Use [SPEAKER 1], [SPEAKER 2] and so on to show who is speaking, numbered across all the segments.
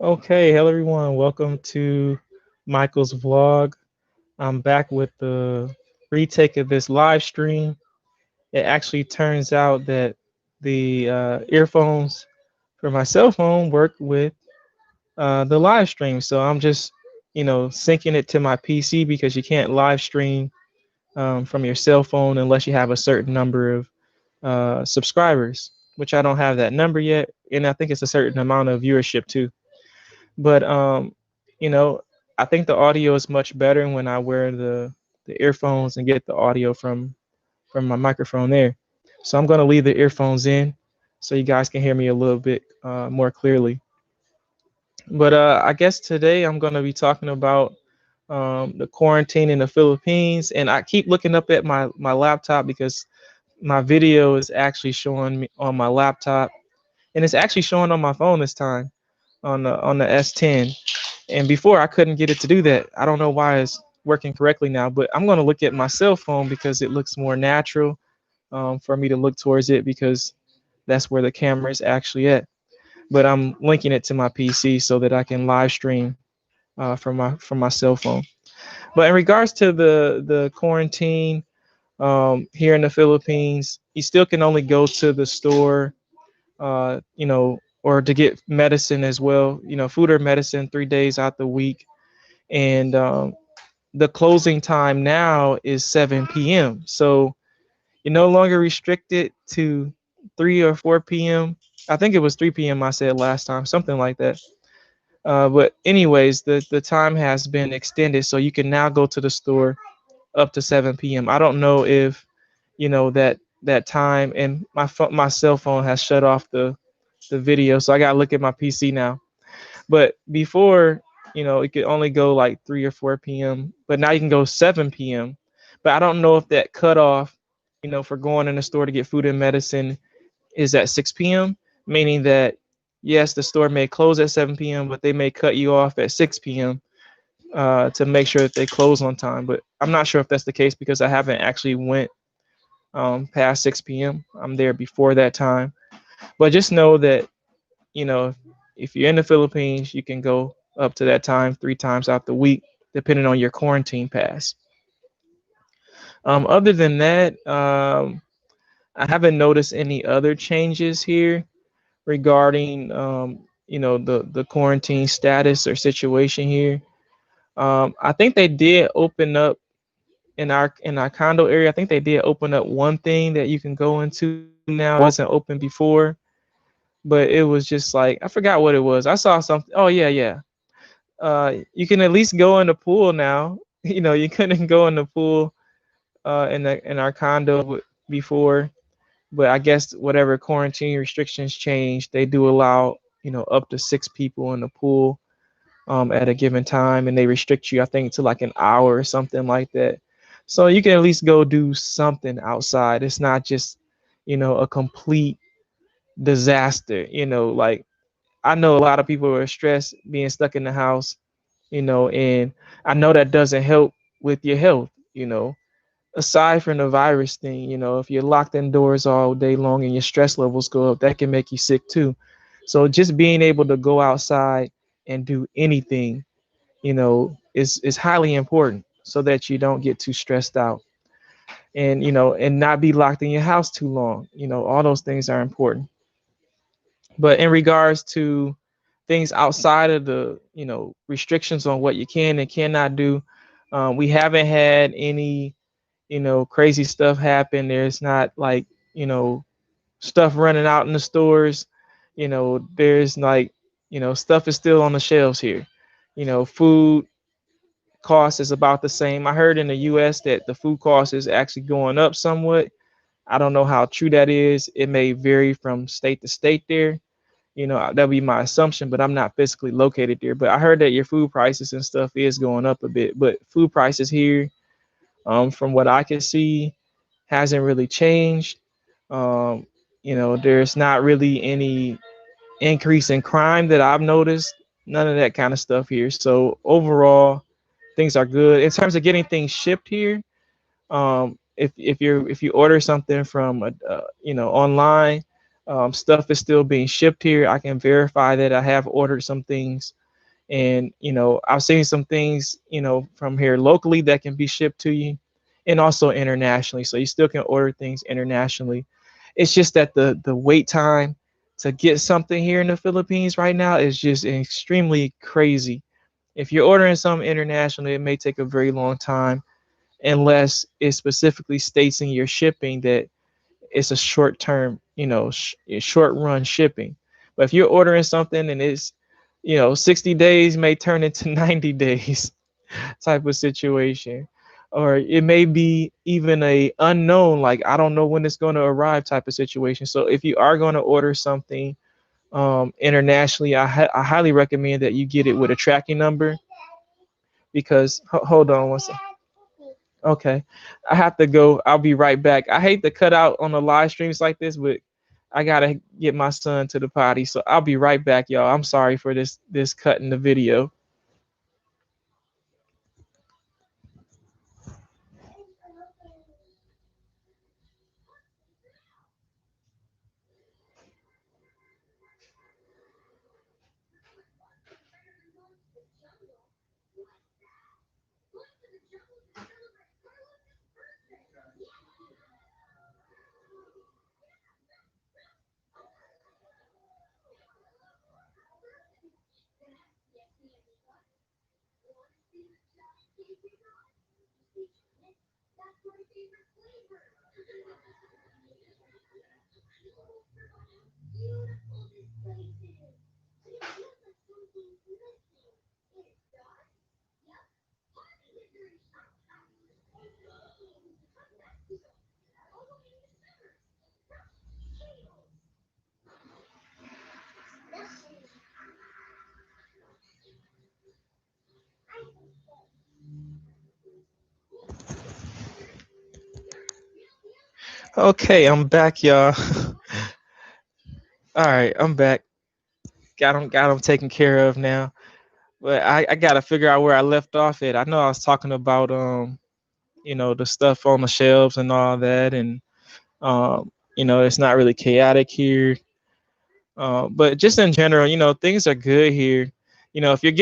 [SPEAKER 1] Okay, hello everyone. Welcome to Michael's vlog. I'm back with the retake of this live stream. It actually turns out that the earphones for my cell phone work with the live stream. So I'm just, syncing it to my PC because you can't live stream from your cell phone unless you have a certain number of subscribers, which I don't have that number yet. And I think it's a certain amount of viewership too. But you know, I think the audio is much better when I wear the earphones and get the audio from my microphone there. So I'm gonna leave the earphones in so you guys can hear me a little bit more clearly. But I guess today I'm gonna be talking about the quarantine in the Philippines, and I keep looking up at my laptop because my video is actually showing me on my laptop, and it's actually showing on my phone this time on the S10. And before I couldn't get it to do that. I don't know why it's working correctly now, but I'm going to look at my cell phone because it looks more natural for me to look towards it because that's where the camera is actually at. But I'm linking it to my PC so that I can live stream from my cell phone. But in regards to the quarantine here in the Philippines, you still can only go to the store, or to get medicine as well. Food or medicine 3 days out the week, and the closing time now is 7 p.m. So you're no longer restricted to 3 or 4 p.m. I think it was 3 p.m. I said last time, something like that. But anyways, the time has been extended, so you can now go to the store up to 7 p.m. I don't know if that time, and my cell phone has shut off the video, so I gotta look at my PC now. But before, it could only go like 3 or 4 p.m. But now you can go 7 p.m. But I don't know if that cutoff, for going in the store to get food and medicine is at 6 p.m., meaning that, yes, the store may close at 7 p.m., but they may cut you off at 6 p.m. To make sure that they close on time. But I'm not sure if that's the case because I haven't actually went past 6 p.m. I'm there before that time. But just know that, if you're in the Philippines, you can go up to that time 3 times out the week, depending on your quarantine pass. Other than that, I haven't noticed any other changes here regarding, the quarantine status or situation here. I think they did open up in our condo area. I think they did open up one thing that you can go into now that wasn't open before, but it was just like I forgot what it was. I saw something. Oh yeah, yeah. You can at least go in the pool now. You couldn't go in the pool in our condo before, but I guess whatever quarantine restrictions changed, they do allow up to 6 people in the pool at a given time, and they restrict you, I think, to like an hour or something like that. So you can at least go do something outside. It's not just a complete disaster. Like I know a lot of people are stressed being stuck in the house, and I know that doesn't help with your health, aside from the virus thing. If you're locked indoors all day long and your stress levels go up, that can make you sick too. So just being able to go outside and do anything, is highly important so that you don't get too stressed out, and not be locked in your house too long. All those things are important. But in regards to things outside of the restrictions on what you can and cannot do, we haven't had any crazy stuff happen. There's not like stuff running out in the stores. There's like stuff is still on the shelves here. Food cost is about the same. I heard in the US that the food cost is actually going up somewhat. I don't know how true that is. It may vary from state to state there. That'll be my assumption, but I'm not physically located there. But I heard that your food prices and stuff is going up a bit. But food prices here, from what I can see, hasn't really changed. Um, there's not really any increase in crime that I've noticed. None of that kind of stuff here. So overall, things are good in terms of getting things shipped here. If you order something from online, Stuff is still being shipped here. I can verify that I have ordered some things, and I've seen some things from here locally that can be shipped to you, and also internationally. So you still can order things internationally. It's just that the wait time to get something here in the Philippines right now is just extremely crazy. If you're ordering something internationally, it may take a very long time unless it specifically states in your shipping that it's a short term, short run shipping. But if you're ordering something and it's 60 days may turn into 90 days type of situation, or it may be even a unknown, like I don't know when it's going to arrive type of situation. So if you are going to order something internationally, I highly recommend that you get it with a tracking number, because hold on one second. Okay, I have to go. I'll be right back. I hate to cut out on the live streams like this, but I gotta get my son to the potty. So I'll be right back, y'all. I'm sorry for this cut in the video. Okay, I'm back, y'all. All right, I'm back. Got 'em taken care of now. But I gotta figure out where I left off at. I know I was talking about the stuff on the shelves and all that, and it's not really chaotic here. But just in general, things are good here. If you're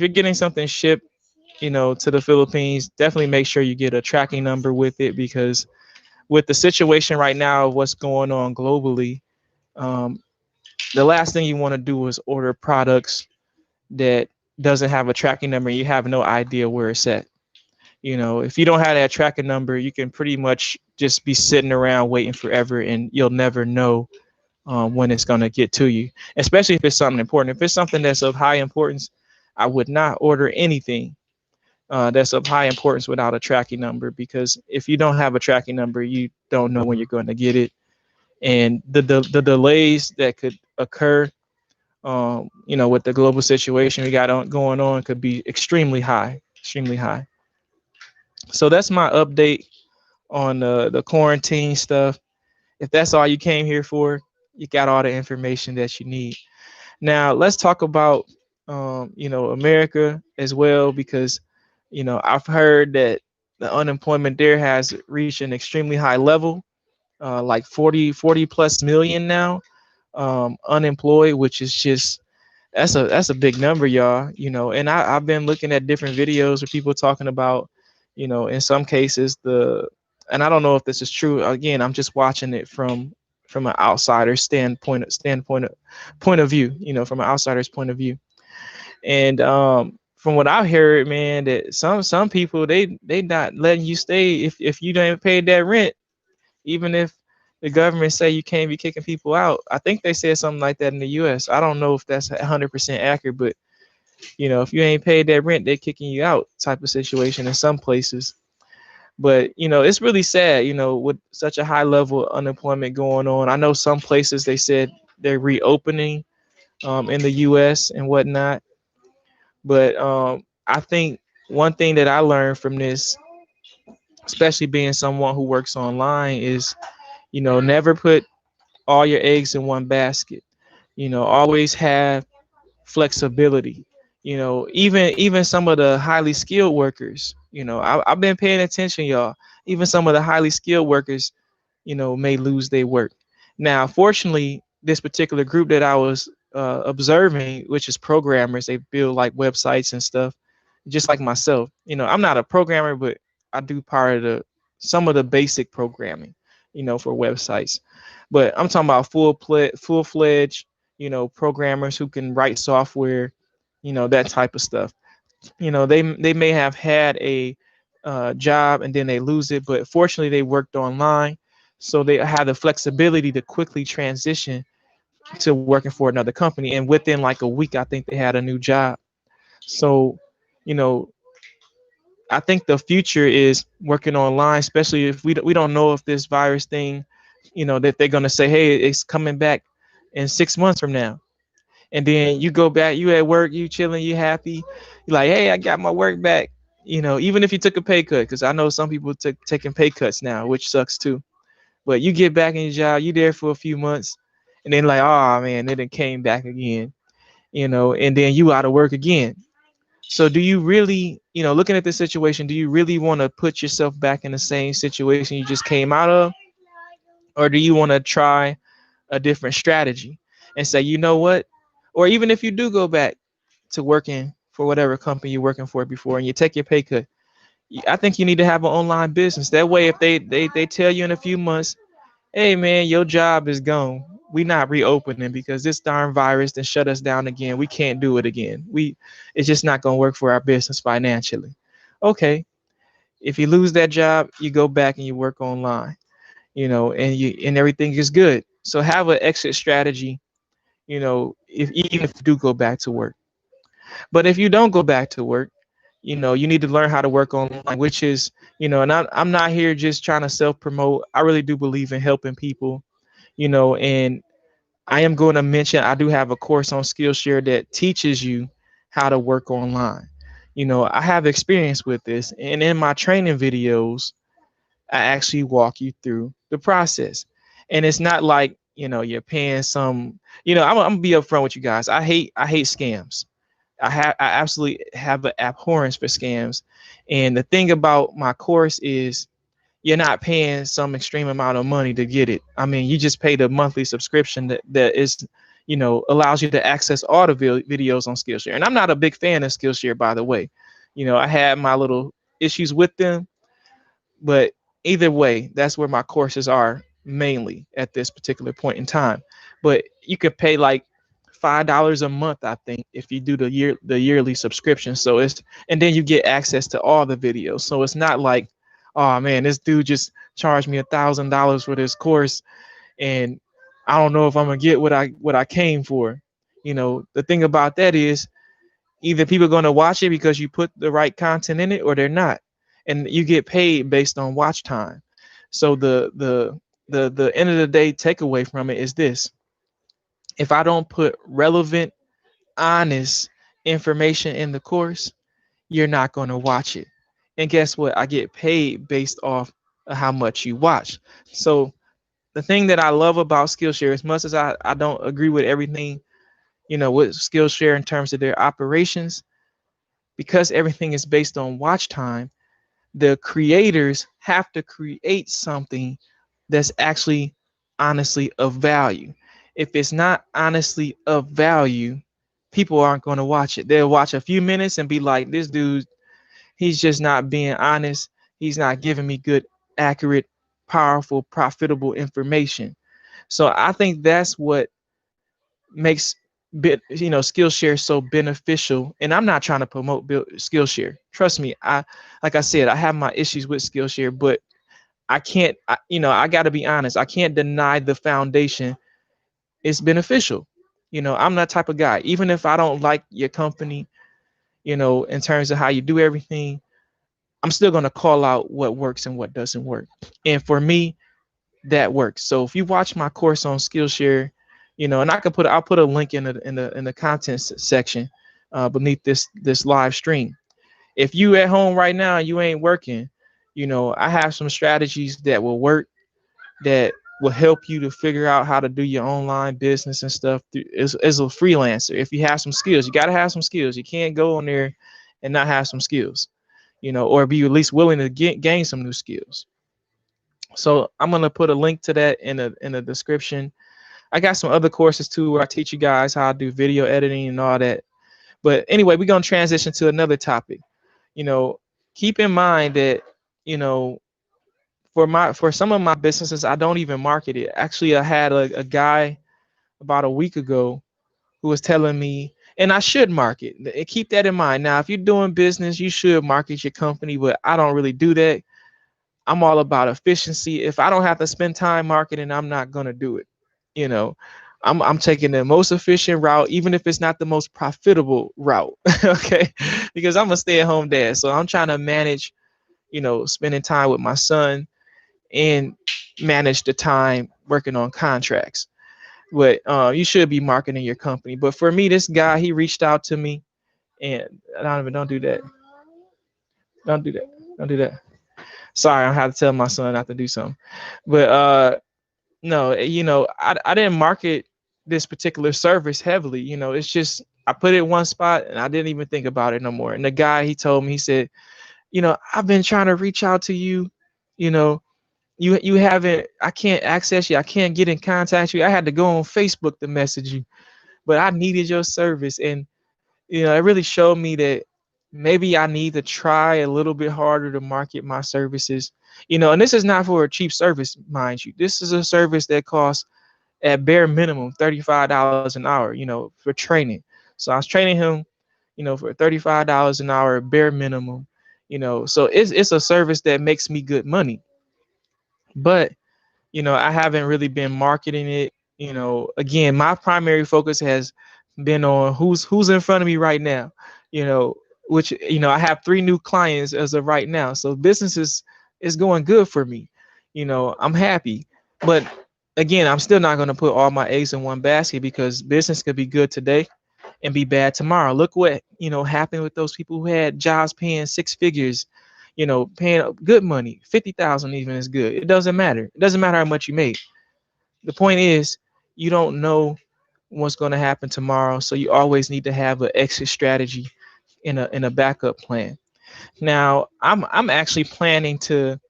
[SPEAKER 1] getting something shipped, to the Philippines, definitely make sure you get a tracking number with it, because with the situation right now of what's going on globally, um, the last thing you want to do is order products that doesn't have a tracking number. You have no idea where it's at. If you don't have that tracking number, you can pretty much just be sitting around waiting forever, and you'll never know when it's going to get to you, especially if it's something important. If it's something that's of high importance, I would not order anything that's of high importance without a tracking number, because if you don't have a tracking number, you don't know when you're going to get it. And the delays that could occur, with the global situation we got going on, could be extremely high, extremely high. So that's my update on the quarantine stuff. If that's all you came here for, you got all the information that you need. Now let's talk about America as well, because I've heard that the unemployment there has reached an extremely high level, like 40 plus million now, unemployed, which is just that's a big number, y'all. And I've been looking at different videos where people talking about, in some cases and I don't know if this is true. Again, I'm just watching it from an outsider point of view, from an outsider's point of view. And from what I heard, man, that some people they not letting you stay if you don't pay that rent, even if the government say you can't be kicking people out. I think they said something like that in the U.S. I don't know if that's 100% accurate, but if you ain't paid that rent, they're kicking you out type of situation in some places. But it's really sad, with such a high level of unemployment going on. I know some places they said they're reopening in the U.S. and whatnot. But I think one thing that I learned from this, especially being someone who works online, is never put all your eggs in one basket. Always have flexibility. Even some of the highly skilled workers. I've been paying attention, y'all. Even some of the highly skilled workers, may lose their work. Now, fortunately, this particular group that I was observing, which is programmers, they build like websites and stuff, just like myself. I'm not a programmer, but I do part of the some of the basic programming, for websites. But I'm talking about full fledged, programmers who can write software, that type of stuff. They may have had a job and then they lose it, but fortunately they worked online, so they had the flexibility to quickly transition to working for another company, and within like a week I think they had a new job. So you know I think the future is working online, especially if we don't know if this virus thing, that they're going to say, hey, it's coming back in 6 months from now. And then you go back, you at work, you chilling, you happy. You're like, hey, I got my work back. Even if you took a pay cut, because I know some people taking pay cuts now, which sucks too. But you get back in your job, you there for a few months, and then like, oh man, then it came back again, and then you out of work again. So do you really, looking at this situation, do you really want to put yourself back in the same situation you just came out of? Or do you want to try a different strategy and say, you know what? Or even if you do go back to working for whatever company you're working for before and you take your pay cut, I think you need to have an online business. That way, if they tell you in a few months, hey man, your job is gone. We not reopening because this darn virus then shut us down again. We can't do it again. It's just not gonna work for our business financially. Okay. If you lose that job, you go back and you work online, and everything is good. So have an exit strategy, if even if you do go back to work. But if you don't go back to work, you need to learn how to work online, which is, and I'm not here just trying to self promote. I really do believe in helping people, and I am going to mention I do have a course on Skillshare that teaches you how to work online. I have experience with this, and in my training videos, I actually walk you through the process. And it's not like, you're paying some, I'm gonna be upfront with you guys. I hate scams. I absolutely have an abhorrence for scams. And the thing about my course is you're not paying some extreme amount of money to get it. I mean, you just pay the monthly subscription that is, allows you to access all the videos on Skillshare. And I'm not a big fan of Skillshare, by the way. I had my little issues with them, but either way, that's where my courses are mainly at this particular point in time. But you could pay like $5 a month, I think, if you do the yearly subscription. So and then you get access to all the videos. So it's not like, oh man, this dude just charged me $1,000 for this course, and I don't know if I'm gonna get what I came for. The thing about that is either people are gonna watch it because you put the right content in it, or they're not, and you get paid based on watch time. So the end of the day takeaway from it is this: if I don't put relevant, honest information in the course, you're not going to watch it. And guess what? I get paid based off of how much you watch. So the thing that I love about Skillshare, as much as I don't agree with everything, with Skillshare in terms of their operations, because everything is based on watch time, the creators have to create something that's actually honestly of value. If it's not honestly of value, people aren't going to watch it. They'll watch a few minutes and be like, this dude, he's just not being honest. He's not giving me good, accurate, powerful, profitable information. So I think that's what makes Skillshare so beneficial. And I'm not trying to promote Skillshare. Trust me, like I said, I have my issues with Skillshare, but I can't, I got to be honest. I can't deny the foundation. It's beneficial. I'm that type of guy. Even if I don't like your company, in terms of how you do everything, I'm still going to call out what works and what doesn't work. And for me, that works. So if you watch my course on Skillshare, and I'll put a link in the contents section beneath this live stream. If you at home right now and you ain't working, I have some strategies that will work, that will help you to figure out how to do your online business and stuff as a freelancer. If you have some skills, you got to have some skills. You can't go on there and not have some skills, or be at least willing to gain some new skills. So I'm gonna put a link to that in the description. I got some other courses too where I teach you guys how to do video editing and all that. But anyway, we're gonna transition to another topic. You know, keep in mind that, you know, for some of my businesses, I don't even market it. Actually, I had a guy about a week ago who was telling me, and I should market. Keep that in mind. Now, if you're doing business, you should market your company, but I don't really do that. I'm all about efficiency. If I don't have to spend time marketing, I'm not gonna do it. You know, I'm taking the most efficient route, even if it's not the most profitable route. Okay, because I'm a stay-at-home dad, so I'm trying to manage, you know, spending time with my son and manage the time working on contracts. But you should be marketing your company. But for me, this guy, he reached out to me, and Donovan, don't do that. Don't do that. Don't do that. Sorry, I had to tell my son not to do something. But no, you know, I didn't market this particular service heavily. You know, it's just I put it in one spot and I didn't even think about it no more. And the guy, he told me, he said, you know, I've been trying to reach out to you. You know, you haven't. I can't access you. I can't get in contact with you. I had to go on Facebook to message you, but I needed your service. And you know, it really showed me that maybe I need to try a little bit harder to market my services. You know, and this is not for a cheap service, mind you. This is a service that costs at bare minimum $35 an hour, you know, for training. So I was training him, you know, for $35 an hour bare minimum, you know. So it's a service that makes me good money. But, you know, I haven't really been marketing it. You know, again, my primary focus has been on who's in front of me right now, you know, which, you know, I have 3 new clients as of right now. So business is going good for me. You know, I'm happy. But again, I'm still not going to put all my eggs in one basket because business could be good today and be bad tomorrow. Look what, you know, happened with those people who had jobs paying 6 figures, you know, paying good money, 50,000 even is good. It doesn't matter. It doesn't matter how much you make. The point is, you don't know what's going to happen tomorrow, so you always need to have an exit strategy in a backup plan. Now, I'm actually planning to,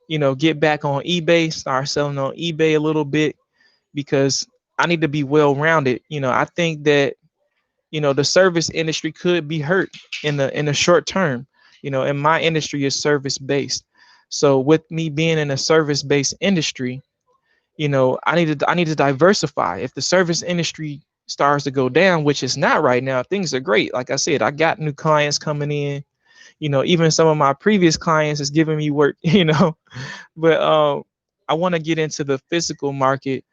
[SPEAKER 1] you know, get back on eBay, start selling on eBay a little bit because I need to be well rounded. You know, I think that, you know, the service industry could be hurt in the short term. You know, and my industry is service based. So with me being in a service based industry, you know, I need to diversify. If the service industry starts to go down, which is not right now, things are great. Like I said, I got new clients coming in. You know, even some of my previous clients is giving me work. You know, but I want to get into the physical market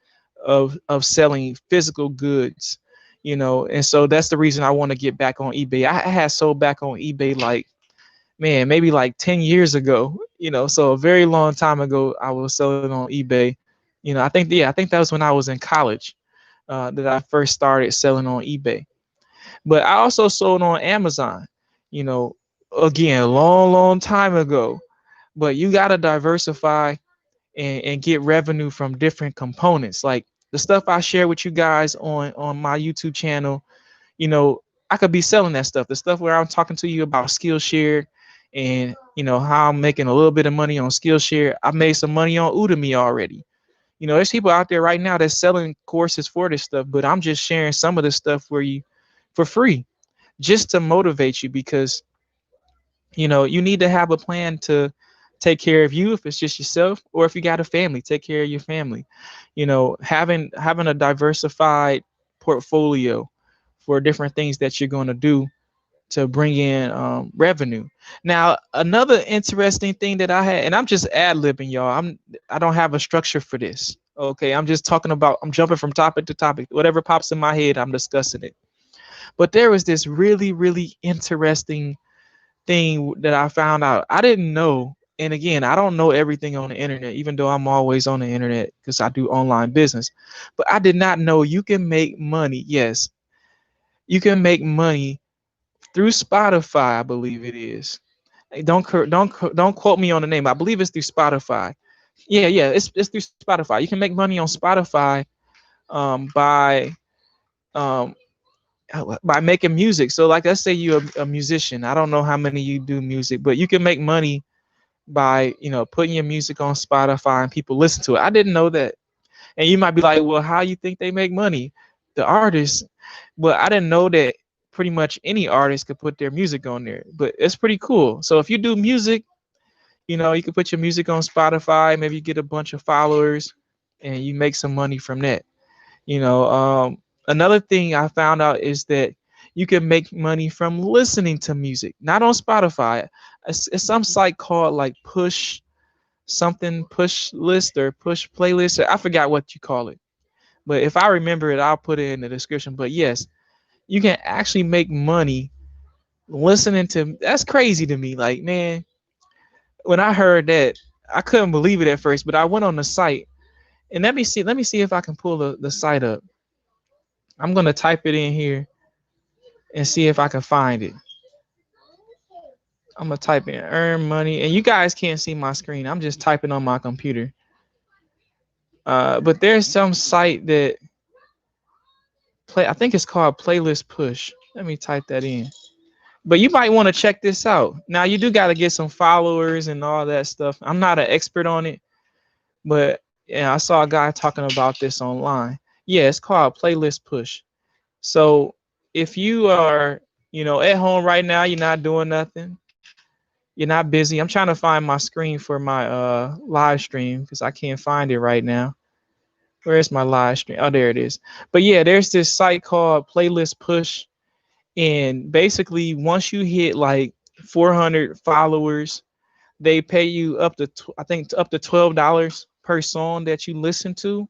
[SPEAKER 1] of selling physical goods. You know, and so that's the reason I want to get back on eBay. I had sold back on eBay like, man, maybe like 10 years ago, you know, so a very long time ago, I was selling on eBay. You know, I think that was when I was in college that I first started selling on eBay. But I also sold on Amazon, you know, again, a long, long time ago. But you got to diversify and get revenue from different components. Like the stuff I share with you guys on my YouTube channel, you know, I could be selling that stuff. The stuff where I'm talking to you about Skillshare and, you know, how I'm making a little bit of money on Skillshare. I've made some money on Udemy already. You know, there's people out there right now that's selling courses for this stuff, but I'm just sharing some of the stuff where you for free just to motivate you because, you know, you need to have a plan to take care of you if it's just yourself, or if you got a family, take care of your family. You know, having a diversified portfolio for different things that you're going to do to bring in revenue. Now, another interesting thing that I had, and I'm just ad-libbing, y'all. I don't have a structure for this. Okay, I'm just talking about. I'm jumping from topic to topic. Whatever pops in my head, I'm discussing it. But there was this really, really interesting thing that I found out. I didn't know. And again, I don't know everything on the internet, even though I'm always on the internet because I do online business. But I did not know you can make money. Yes, you can make money through Spotify, I believe it is. Hey, don't quote me on the name. I believe it's through Spotify. Yeah, yeah, it's through Spotify. You can make money on Spotify by um, by making music. So like let's say you're a musician. I don't know how many you do music, but you can make money by, putting your music on Spotify and people listen to it. I didn't know that. And you might be like, well, how you think they make money? The artists. But I didn't know that pretty much any artist could put their music on there. But it's pretty cool. So if you do music, you can put your music on Spotify, maybe you get a bunch of followers and you make some money from that. Another thing I found out is that you can make money from listening to music, not on Spotify. It's some site called like push list or push playlist. Or I forgot what you call it. But if I remember it, I'll put it in the description. But yes, you can actually make money listening to. That's crazy to me. Like, man, when I heard that, I couldn't believe it at first. But I went on the site and let me see if I can pull the site up. I'm gonna type it in here and see if I can find it. I'm gonna type in earn money, and you guys can't see my screen. I'm just typing on my computer. But there's some site that I think it's called Playlist Push. Let me type that in. But you might want to check this out. Now you do got to get some followers and all that stuff. I'm not an expert on it, but yeah, I saw a guy talking about this online. Yeah, it's called Playlist Push. So if you are, at home right now, you're not doing nothing, you're not busy. I'm trying to find my screen for my live stream because I can't find it right now. Where's my live stream? Oh, there it is. But yeah, there's this site called Playlist Push. And basically, once you hit like 400 followers, they pay you I think up to $12 per song that you listen to.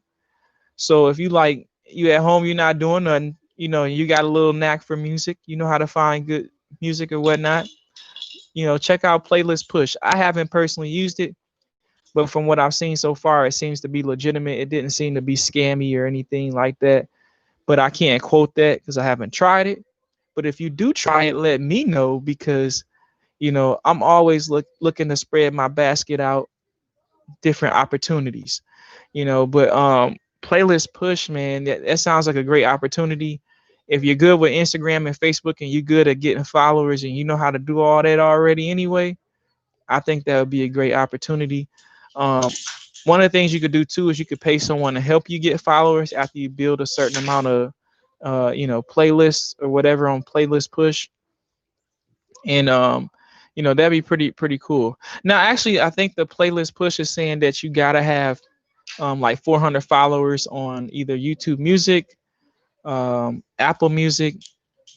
[SPEAKER 1] So if you at home, you're not doing nothing, you got a little knack for music, you know how to find good music or whatnot, check out Playlist Push. I haven't personally used it, but from what I've seen so far, it seems to be legitimate. It didn't seem to be scammy or anything like that. But I can't quote that because I haven't tried it. But if you do try it, let me know because, I'm always looking to spread my basket out, different opportunities, But Playlist Push, man, that sounds like a great opportunity. If you're good with Instagram and Facebook and you're good at getting followers and you know how to do all that already anyway, I think that would be a great opportunity. Um, One of the things you could do too is you could pay someone to help you get followers after you build a certain amount of playlists or whatever on Playlist Push. And that'd be pretty cool. Now actually I think the Playlist Push is saying that you gotta have like 400 followers on either YouTube Music, Apple Music,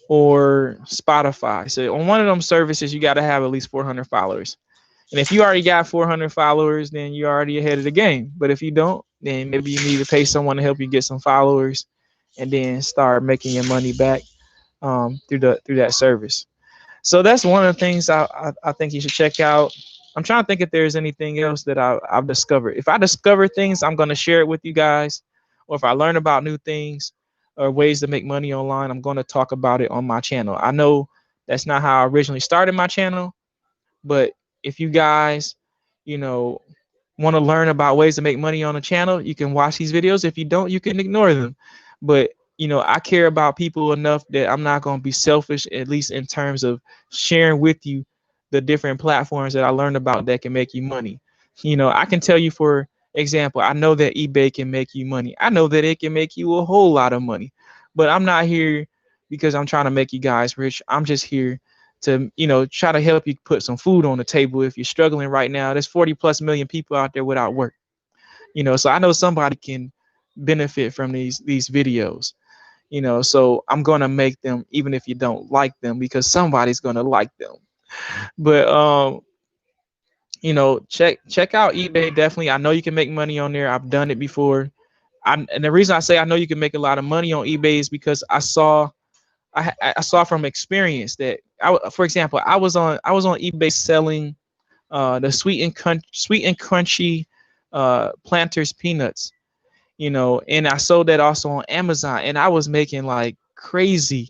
[SPEAKER 1] or Spotify. So on one of them services you gotta have at least 400 followers. And if you already got 400 followers, then you're already ahead of the game. But if you don't, then maybe you need to pay someone to help you get some followers, and then start making your money back through that service. So that's one of the things I think you should check out. I'm trying to think if there's anything else that I've discovered. If I discover things, I'm going to share it with you guys. Or if I learn about new things or ways to make money online, I'm going to talk about it on my channel. I know that's not how I originally started my channel, but if you guys, you know, want to learn about ways to make money on the channel, you can watch these videos. If you don't, you can ignore them. But I care about people enough that I'm not going to be selfish, at least in terms of sharing with you the different platforms that I learned about that can make you money. I can tell you, for example, I know that eBay can make you money. I know that it can make you a whole lot of money, but I'm not here because I'm trying to make you guys rich. I'm just here to, try to help you put some food on the table. If you're struggling right now, there's 40+ million people out there without work, so I know somebody can benefit from these videos. So I'm gonna make them even if you don't like them, because somebody's gonna like them. But check out eBay. Definitely, I know you can make money on there. I've done it before. And the reason I say I know you can make a lot of money on eBay is because I saw from experience that for example, I was on eBay selling the sweet and crunchy Planters peanuts, and I sold that also on Amazon, and I was making like crazy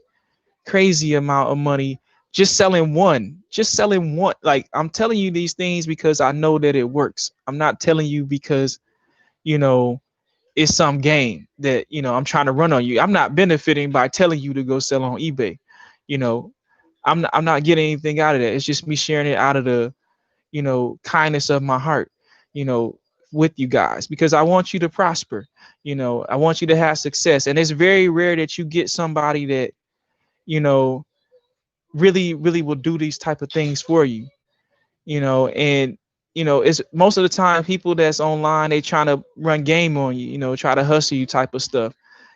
[SPEAKER 1] amount of money just selling one. Like, I'm telling you these things because I know that it works. I'm not telling you because it's some game that I'm trying to run on you. I'm not benefiting by telling you to go sell on eBay. I'm not getting anything out of that. It's just me sharing it out of the kindness of my heart, you know, with you guys, because I want you to prosper. I want you to have success. And it's very rare that you get somebody that, you know, really, really will do these type of things for you, and it's most of the time people that's online, they trying to run game on you, try to hustle you type of stuff.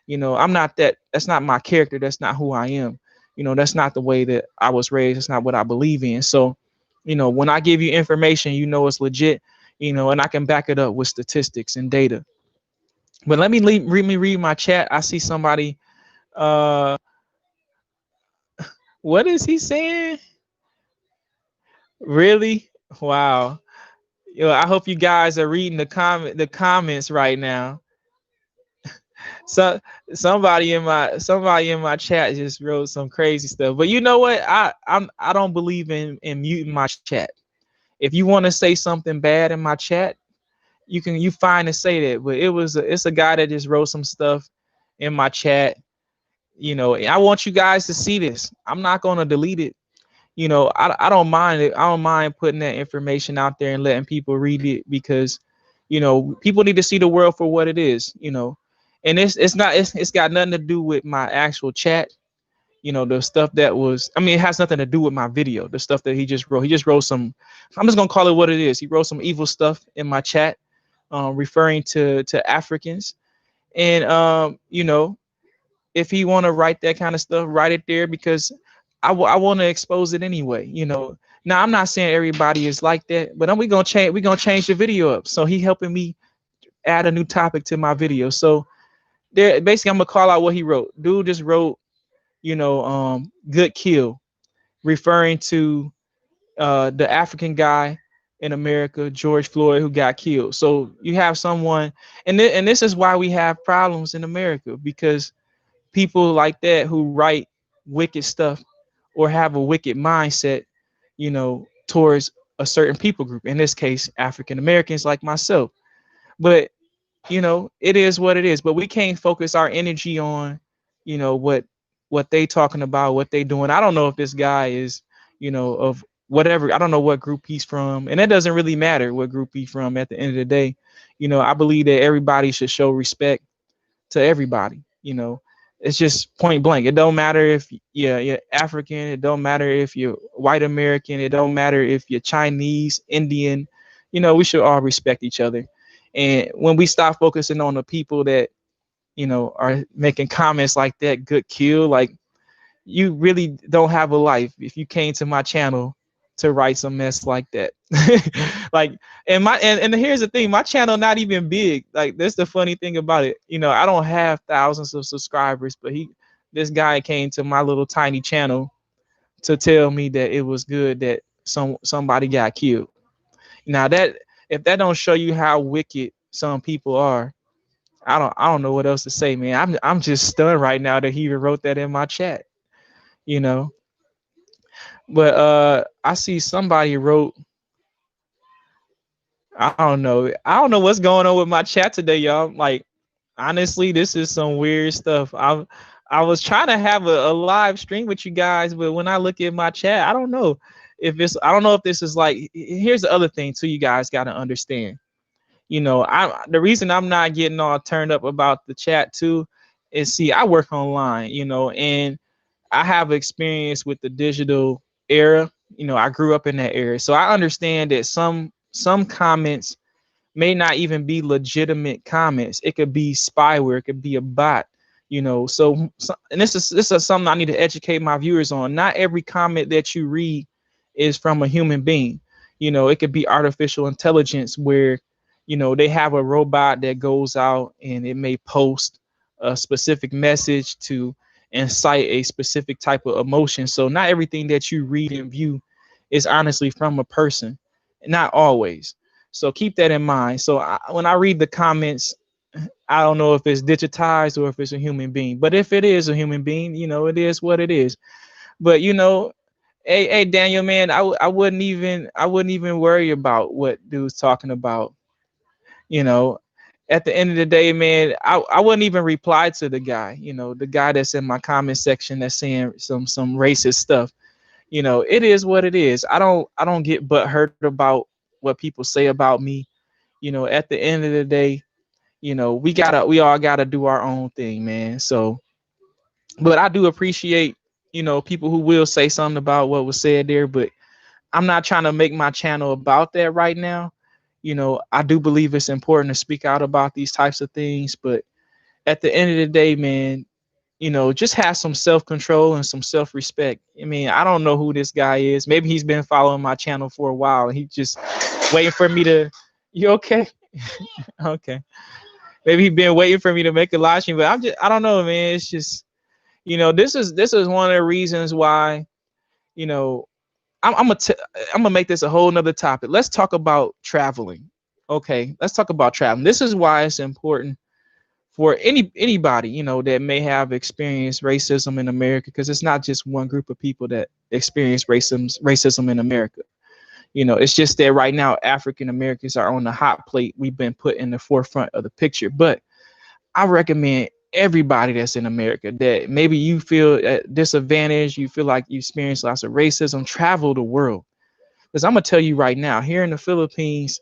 [SPEAKER 1] I'm not that's not my character. That's not who I am. That's not the way that I was raised. That's not what I believe in. So, when I give you information, it's legit, and I can back it up with statistics and data. But let me read my chat. I see somebody, uh, what is he saying? Really? Wow. I hope you guys are reading the comments right now. So somebody in my chat just wrote some crazy stuff. But you know what? I don't believe in muting my chat. If you want to say something bad in my chat, you fine to say that. But it's a guy that just wrote some stuff in my chat. I want you guys to see this. I'm not gonna delete it. I don't mind it. I don't mind putting that information out there and letting people read it, because, people need to see the world for what it is, and it's got nothing to do with my actual chat. The stuff that was, I mean, it has nothing to do with my video, the stuff that he just wrote. He just wrote some, I'm just gonna call it what it is. He wrote some evil stuff in my chat, referring to Africans. And, if he want to write that kind of stuff, write it there, because I want to expose it anyway. Now I'm not saying everybody is like that, but we gonna change the video up. So he helping me add a new topic to my video. So there, basically, I'm gonna call out what he wrote. Dude just wrote, good kill, referring to the African guy in America, George Floyd, who got killed. So you have someone, and this is why we have problems in America, because people like that who write wicked stuff or have a wicked mindset, towards a certain people group, in this case, African Americans like myself. But, it is what it is. But we can't focus our energy on, what they talking about, what they doing. I don't know if this guy is, of whatever. I don't know what group he's from. And it doesn't really matter what group he's from at the end of the day. I believe that everybody should show respect to everybody. It's just point blank. It don't matter if you're African. It don't matter if you're white American. It don't matter if you're Chinese, Indian. We should all respect each other. And when we stop focusing on the people that, are making comments like that, good kill, like, you really don't have a life if you came to my channel to write some mess like that. Like, and here's the thing, my channel not even big. Like, that's the funny thing about it. I don't have thousands of subscribers, but this guy came to my little tiny channel to tell me that it was good that somebody got killed. Now, that if that don't show you how wicked some people are, I don't know what else to say, man. I'm just stunned right now that he even wrote that in my chat. But I see somebody wrote, I don't know. I don't know what's going on with my chat today, y'all. Like, honestly, this is some weird stuff. I was trying to have a live stream with you guys, but when I look at my chat, I don't know if this is like, here's the other thing too, you guys got to understand. The reason I'm not getting all turned up about the chat too is, see, I work online, and I have experience with the digital era. I grew up in that era. So I understand that some comments may not even be legitimate comments. It could be spyware, it could be a bot, so and this is something I need to educate my viewers on. Not every comment that you read is from a human being. It could be artificial intelligence where, they have a robot that goes out and it may post a specific message to incite a specific type of emotion. So not everything that you read and view is honestly from a person, not always. So keep that in mind. So when I read the comments, I don't know if it's digitized or if it's a human being. But if it is a human being, it is what it is. But hey Daniel, man, I wouldn't even worry about what dude's talking about. At the end of the day, man, I wouldn't even reply to the guy, the guy that's in my comment section that's saying some racist stuff. It is what it is. I don't get butthurt about what people say about me. At the end of the day, we all gotta do our own thing, man. So, but I do appreciate, people who will say something about what was said there, but I'm not trying to make my channel about that right now. I do believe it's important to speak out about these types of things, but at the end of the day, man, just have some self-control and some self-respect. I mean, I don't know who this guy is. Maybe he's been following my channel for a while and he just waiting for me to, you okay? Okay. Maybe he's been waiting for me to make a live stream, but I don't know, man. It's just, this is one of the reasons why, you know, I'm gonna make this a whole nother topic. Let's talk about traveling. Okay, let's talk about traveling. This is why it's important for anybody, that may have experienced racism in America, because it's not just one group of people that experience racism in America. It's just that right now African Americans are on the hot plate. We've been put in the forefront of the picture. But I recommend everybody that's in America that maybe you feel at disadvantage, you feel like you experience lots of racism, travel the world. Because I'm gonna tell you right now, here in the Philippines,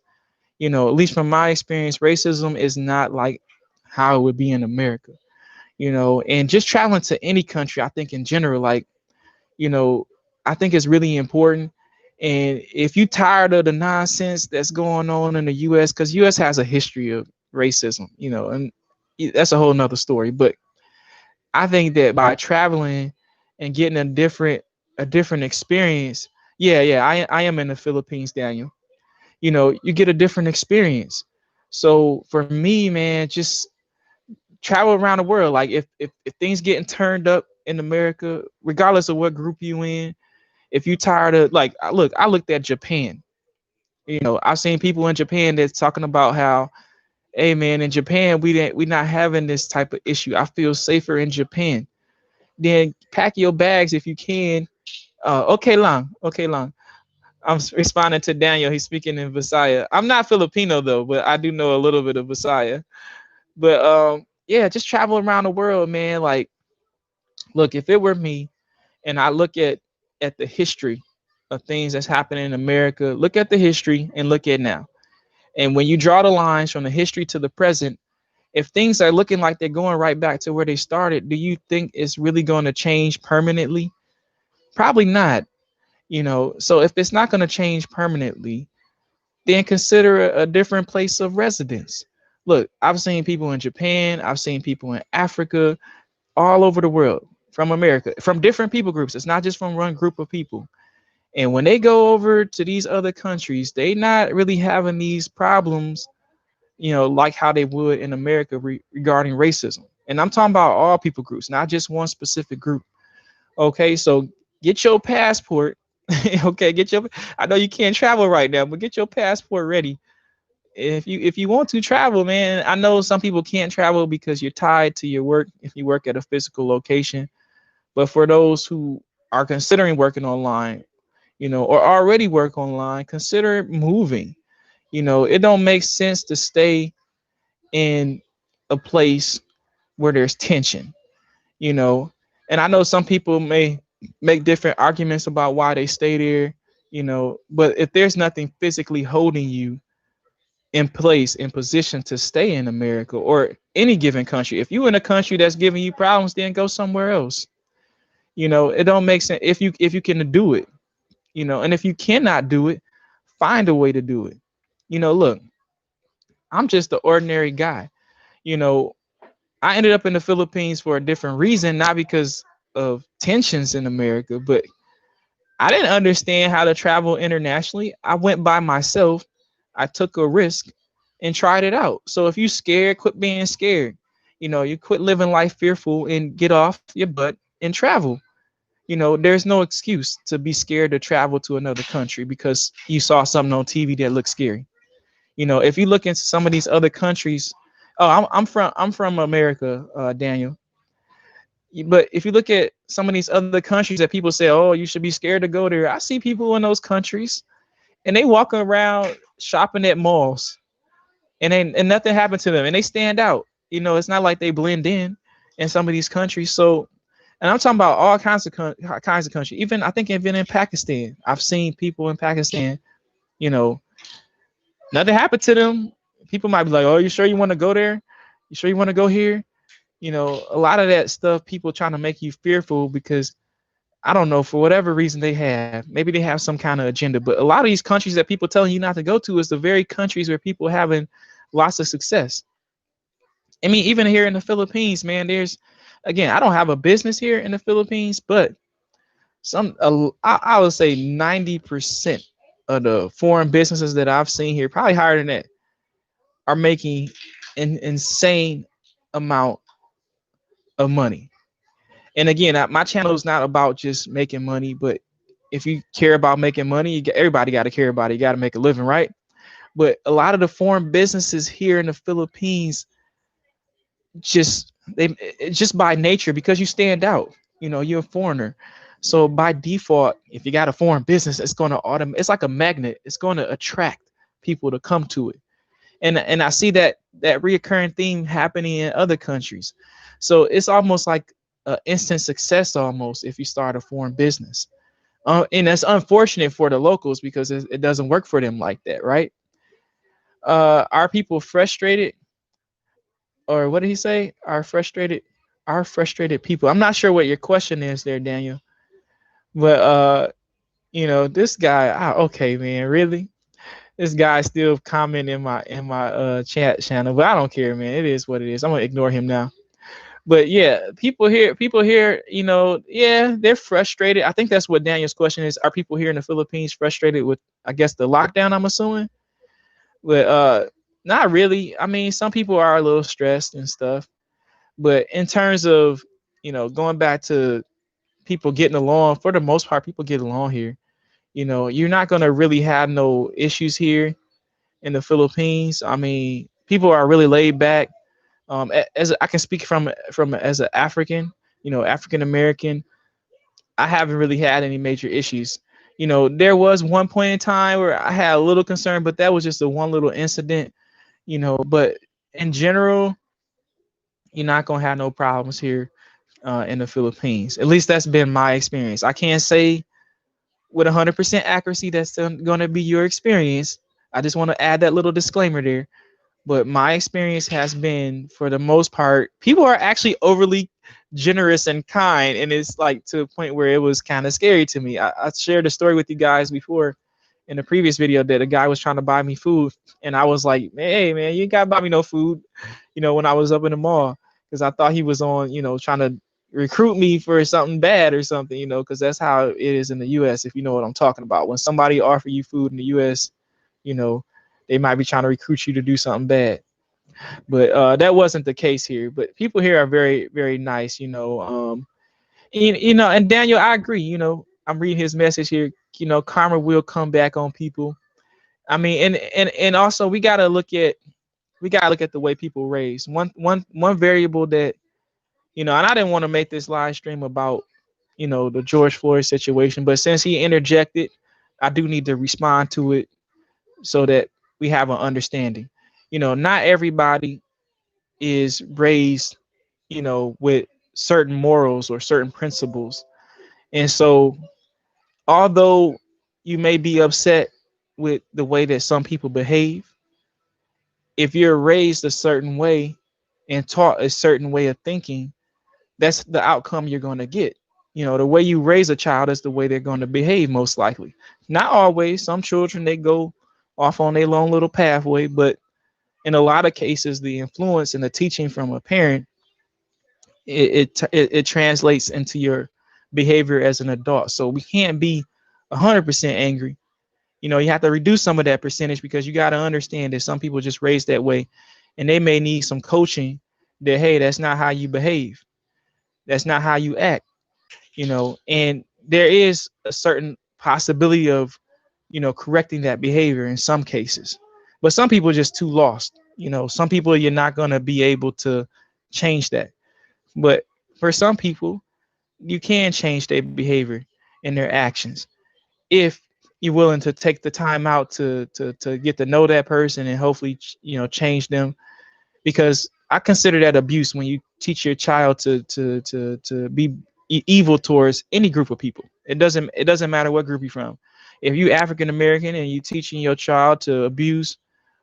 [SPEAKER 1] at least from my experience, racism is not like how it would be in America. And just traveling to any country, I think in general, like, I think it's really important. And if you're tired of the nonsense that's going on in the US, because US has a history of racism, and that's a whole nother story. But I think that by traveling and getting a different experience, yeah, I am in the Philippines, Daniel. You get a different experience. So for me, man, just travel around the world. Like if things getting turned up in America, regardless of what group you in, if you tired of, like, I looked at Japan. I've seen people in Japan that's talking about how, hey man, in Japan we not having this type of issue. I feel safer in Japan. Then pack your bags if you can. Okay, Long. Okay, Long. Responding to Daniel. He's speaking in Visaya. I'm not Filipino though, but I do know a little bit of Visaya. But yeah, just travel around the world, man. Like, look, if it were me, and I look at the history of things that's happening in America, look at the history and look at now. And when you draw the lines from the history to the present, if things are looking like they're going right back to where they started, do you think it's really going to change permanently? Probably not. So if it's not going to change permanently, then consider a different place of residence. Look, I've seen people in Japan, I've seen people in Africa, all over the world, from America, from different people groups. It's not just from one group of people. And when they go over to these other countries, they not really having these problems, like how they would in America regarding racism. And I'm talking about all people groups, not just one specific group. Okay, so get your passport. Okay, I know you can't travel right now, but get your passport ready. If you want to travel, man, I know some people can't travel because you're tied to your work if you work at a physical location. But for those who are considering working online, or already work online, consider moving. It don't make sense to stay in a place where there's tension, you know. And I know some people may make different arguments about why they stay there, but if there's nothing physically holding you in place, in position to stay in America or any given country, if you're in a country that's giving you problems, then go somewhere else. It don't make sense if you can do it, and if you cannot do it, find a way to do it. Look, I'm just an ordinary guy. You know, I ended up in the Philippines for a different reason, not because of tensions in America, but I didn't understand how to travel internationally. I went by myself. I took a risk and tried it out. So if you scared, quit being scared. You quit living life fearful and get off your butt and travel. There's no excuse to be scared to travel to another country because you saw something on TV that looked scary. If you look into some of these other countries, oh, I'm from America, Daniel. But if you look at some of these other countries that people say, oh, you should be scared to go there. I see people in those countries and they walk around shopping at malls and nothing happened to them and they stand out. It's not like they blend in some of these countries. So, and I'm talking about all kinds of countries. Even I think even in Pakistan, I've seen people in Pakistan, you know, Nothing happened to them. People might be like, "Oh, you sure you want to go there? You sure you want to go here?" You know, a lot of that stuff, people trying to make you fearful because I don't know, for whatever reason they have. Maybe they have some kind of agenda. But a lot of these countries that people telling you not to go to is the very countries where people having lots of success. I mean, even here in the Philippines, man, there's again, I don't have a business here in the Philippines, but I would say 90% of the foreign businesses that I've seen here, probably higher than that, are making an insane amount of money. And again, my channel is not about just making money, but if you care about making money, everybody got to care about it. You got to make a living, right? But a lot of the foreign businesses here in the Philippines just they just by nature because you stand out. You know, you're a foreigner. So by default, if you got a foreign business, it's going to it's like a magnet. It's going to attract people to come to it. And I see that reoccurring theme happening in other countries. So it's almost like instant success almost if you start a foreign business. And that's unfortunate for the locals because it doesn't work for them like that, right? Are people frustrated, or what did he say? Are frustrated people? I'm not sure what your question is there, Daniel. But you know, this guy. Okay, man, really? This guy still commenting in my chat channel, but I don't care, man. It is what it is. I'm gonna ignore him now. But yeah, people here, you know, yeah, they're frustrated. I think that's what Daniel's question is. Are people here in the Philippines frustrated with, I guess, the lockdown? I'm assuming, but not really. I mean, some people are a little stressed and stuff, but in terms of, you know, going back to people getting along, for the most part, people get along here. You know, you're not gonna really have no issues here in the Philippines. I mean, people are really laid back. As I can speak from as an African, you know, African American, I haven't really had any major issues. You know, there was one point in time where I had a little concern, but that was just a one little incident. You know, but in general, you're not gonna have no problems here in the Philippines. At least that's been my experience. I can't say with 100% accuracy that's going to be your experience. I just want to add that little disclaimer there. But my experience has been, for the most part, people are actually overly generous and kind, and it's like to a point where it was kind of scary to me. I shared a story with you guys before in the previous video that a guy was trying to buy me food, and I was like, "Hey, man, you ain't gotta buy me no food," you know, when I was up in the mall, because I thought he was on, you know, trying to recruit me for something bad or something, you know, because that's how it is in the U.S. If you know what I'm talking about, when somebody offer you food in the U.S., you know, they might be trying to recruit you to do something bad. But that wasn't the case here. But people here are very, very nice, you know. You know, and Daniel, I agree. You know, I'm reading his message here. You know, karma will come back on people. I mean, and also we gotta look at the way people raise. One variable that, you know, and I didn't want to make this live stream about, you know, the George Floyd situation, but since he interjected, I do need to respond to it so that we have an understanding. You know, not everybody is raised, you know, with certain morals or certain principles. And so, although you may be upset with the way that some people behave, if you're raised a certain way and taught a certain way of thinking, that's the outcome you're going to get. You know, the way you raise a child is the way they're going to behave, most likely. Not always. Some children, they go off on their long little pathway, but in a lot of cases, the influence and the teaching from a parent, it translates into your behavior as an adult. So we can't be 100% angry. You know, you have to reduce some of that percentage because you got to understand that some people just raised that way, and they may need some coaching. That, hey, that's not how you behave. That's not how you act. You know, and there is a certain possibility of, you know, correcting that behavior in some cases, but some people are just too lost. You know, some people you're not going to be able to change that, but for some people you can change their behavior and their actions if you're willing to take the time out to get to know that person and hopefully, you know, change them. Because I consider that abuse when you teach your child to be evil towards any group of people. It doesn't matter what group you're from. If you African American and you teaching your child to abuse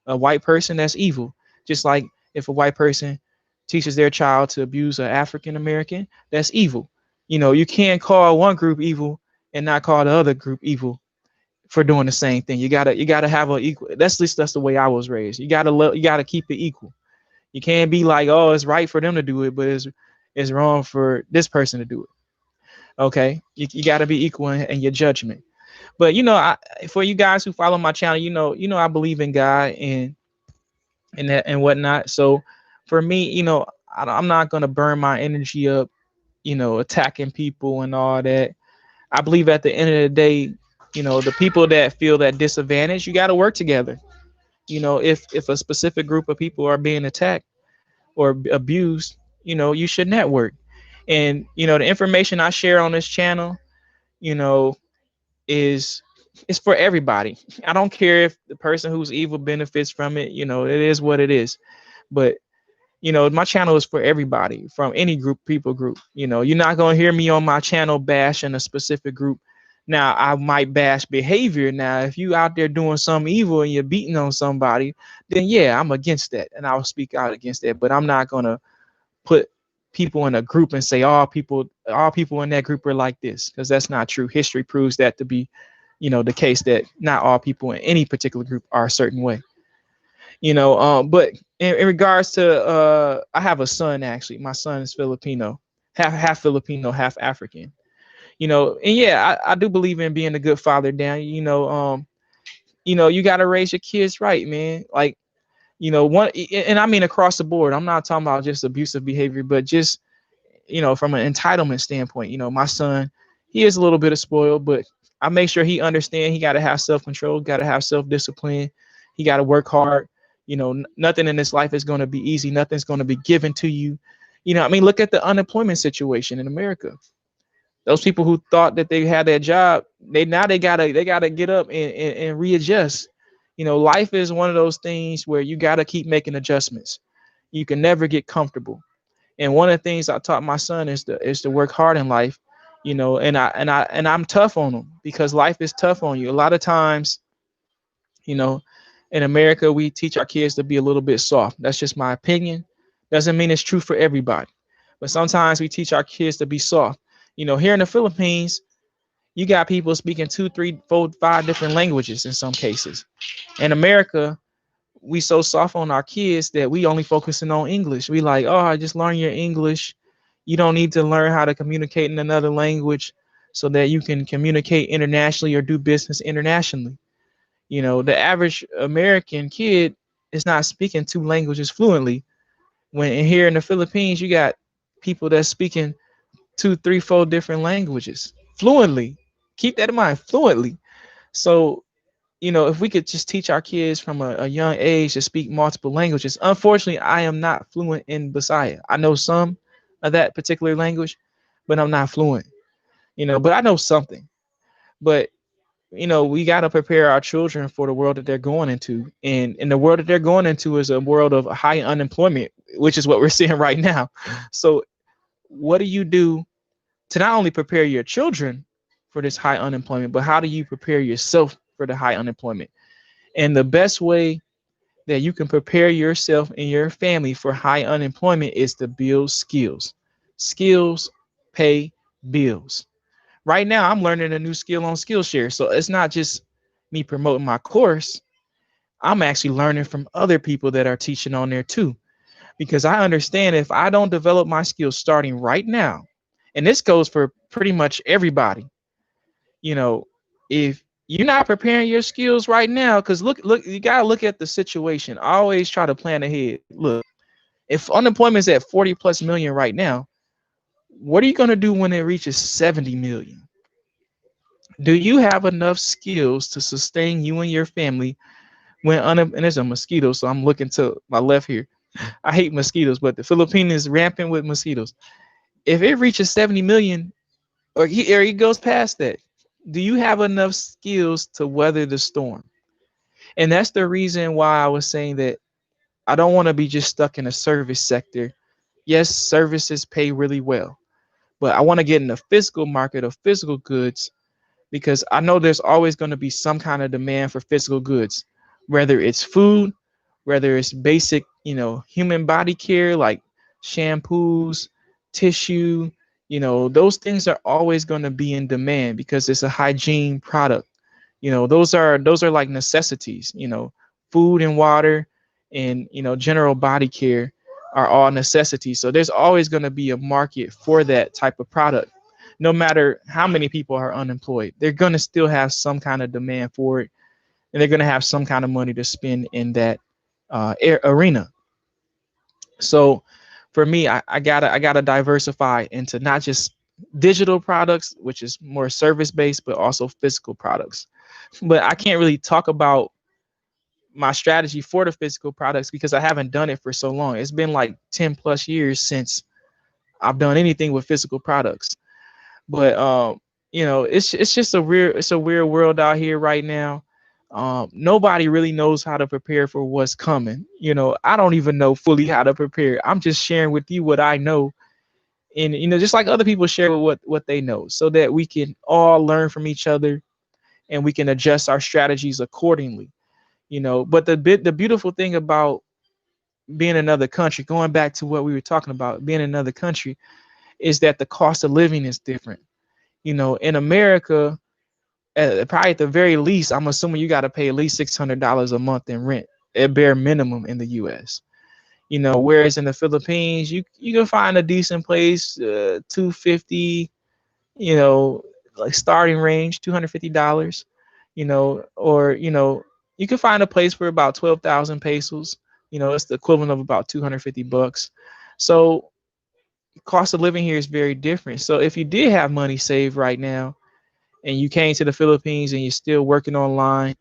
[SPEAKER 1] a white person, that's evil. Just like if a white person teaches their child to abuse an African American, that's evil. You can't call one group evil and not call the other group evil for doing the same thing. You gotta have a equal. That's at least that's the way I was raised. You gotta keep it equal. You can't be like, oh, it's right for them to do it, but it's wrong for this person to do it. Okay, you got to be equal in your judgment. But for you guys who follow my channel, I believe in God and that and whatnot. So for me, I'm not gonna burn my energy up, attacking people and all that. I believe at the end of the day, the people that feel that disadvantage, you got to work together. If a specific group of people are being attacked or abused, you should network. And the information I share on this channel, you know, is it's for everybody. I don't care if the person who's evil benefits from it. It is what it is. But my channel is for everybody from any people group. You're not gonna hear me on my channel bashing a specific group. Now I might bash behavior. Now if you out there doing some evil and you're beating on somebody, then yeah, I'm against that and I'll speak out against that. But I'm not gonna put people in a group and say all people in that group are like this, because that's not true. History proves that to be the case, that not all people in any particular group are a certain way. But in regards to I have a son. Actually, my son is Filipino, half Filipino, half African. And yeah, I do believe in being a good father, Dan. You got to raise your kids right, man. Like, one, and I mean across the board. I'm not talking about just abusive behavior, but just from an entitlement standpoint. My son, he is a little bit of spoiled, but I make sure he understand he got to have self-control, got to have self-discipline. He got to work hard. Nothing in this life is going to be easy. Nothing's going to be given to you. I mean, look at the unemployment situation in America. Those people who thought that they had their job, they gotta get up and readjust. Life is one of those things where you gotta keep making adjustments. You can never get comfortable. And one of the things I taught my son is to work hard in life. And I'm tough on him because life is tough on you. A lot of times, you know, in America, we teach our kids to be a little bit soft. That's just my opinion. Doesn't mean it's true for everybody. But sometimes we teach our kids to be soft. Here in the Philippines, you got people speaking 2, 3, 4, 5 different languages in some cases. In America, we so soft on our kids that we only focusing on English. We like, oh, just learn your English. You don't need to learn how to communicate in another language so that you can communicate internationally or do business internationally. The average American kid is not speaking 2 languages fluently. When here in the Philippines, you got people that's speaking 2, 3, 4 different languages fluently. Keep that in mind, fluently. So, if we could just teach our kids from a young age to speak multiple languages. Unfortunately, I am not fluent in Bisaya. I know some of that particular language, but I'm not fluent. But I know something. But we got to prepare our children for the world that they're going into. And the world that they're going into is a world of high unemployment, which is what we're seeing right now. So what do you do to not only prepare your children for this high unemployment, but how do you prepare yourself for the high unemployment? And the best way that you can prepare yourself and your family for high unemployment is to build skills. Skills pay bills. Right now, I'm learning a new skill on Skillshare. So it's not just me promoting my course. I'm actually learning from other people that are teaching on there too. Because I understand if I don't develop my skills starting right now, and this goes for pretty much everybody, if you're not preparing your skills right now, because look, you gotta look at the situation. I always try to plan ahead. Look, if unemployment is at 40 plus million right now, what are you gonna do when it reaches 70 million? Do you have enough skills to sustain you and your family when and there's a mosquito, so I'm looking to my left here. I hate mosquitoes, but the Philippines is rampant with mosquitoes. If it reaches 70 million, or he goes past that, do you have enough skills to weather the storm? And that's the reason why I was saying that I don't want to be just stuck in a service sector. Yes, services pay really well, but I want to get in the physical market of physical goods because I know there's always going to be some kind of demand for physical goods, whether it's food, whether it's basic, human body care like shampoos, tissue, those things are always going to be in demand because it's a hygiene product. Those are like necessities. Food and water and general body care are all necessities. So there's always going to be a market for that type of product. No matter how many people are unemployed, they're going to still have some kind of demand for it, and they're going to have some kind of money to spend in that arena. So for me, I gotta diversify into not just digital products, which is more service based, but also physical products. But I can't really talk about my strategy for the physical products because I haven't done it for so long. It's been like 10 plus years since I've done anything with physical products. But it's just a weird world out here right now. Nobody really knows how to prepare for what's coming. I don't even know fully how to prepare. I'm just sharing with you what I know, and just like other people share what they know, so that we can all learn from each other and we can adjust our strategies accordingly. But the beautiful thing about being in another country, going back to what we were talking about, being in another country, is that the cost of living is different. In America, probably at the very least, I'm assuming you got to pay at least $600 a month in rent at bare minimum in the U.S. Whereas in the Philippines, you can find a decent place, 250, you know, like starting range, $250, or you can find a place for about 12,000 pesos. It's the equivalent of about 250 bucks. So cost of living here is very different. So if you did have money saved right now and you came to the Philippines and you're still working online,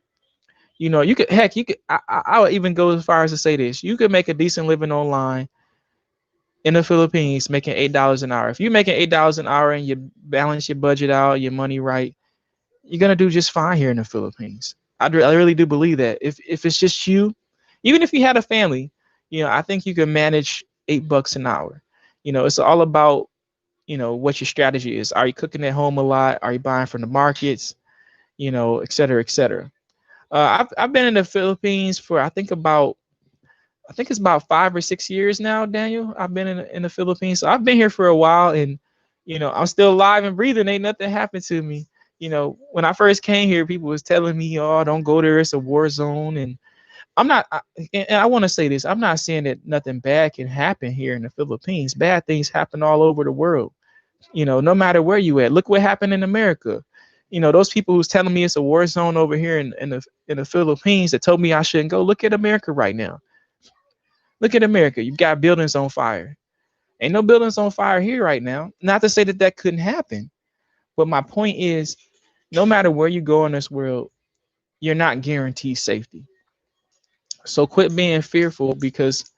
[SPEAKER 1] you could, heck, you could, I would even go as far as to say this: you could make a decent living online in the Philippines making $8 an hour. If you're making $8 an hour and you balance your budget out, your money right, you're gonna do just fine here in the Philippines. I really do believe that. If it's just you, even if you had a family, I think you can manage $8 an hour. It's all about what your strategy is. Are you cooking at home a lot? Are you buying from the markets? Et cetera, et cetera. I've been in the Philippines for I think it's about 5 or 6 years now, Daniel. I've been in the Philippines, so I've been here for a while, and I'm still alive and breathing. Ain't nothing happened to me. When I first came here, people was telling me, "Oh, don't go there. It's a war zone." And I'm not. And I want to say this: I'm not saying that nothing bad can happen here in the Philippines. Bad things happen all over the world. No matter where you at. Look what happened in America. Those people who's telling me it's a war zone over here in the Philippines that told me I shouldn't go. Look at America right now. Look at America. You've got buildings on fire. Ain't no buildings on fire here right now. Not to say that that couldn't happen, but my point is, no matter where you go in this world, you're not guaranteed safety. So quit being fearful, because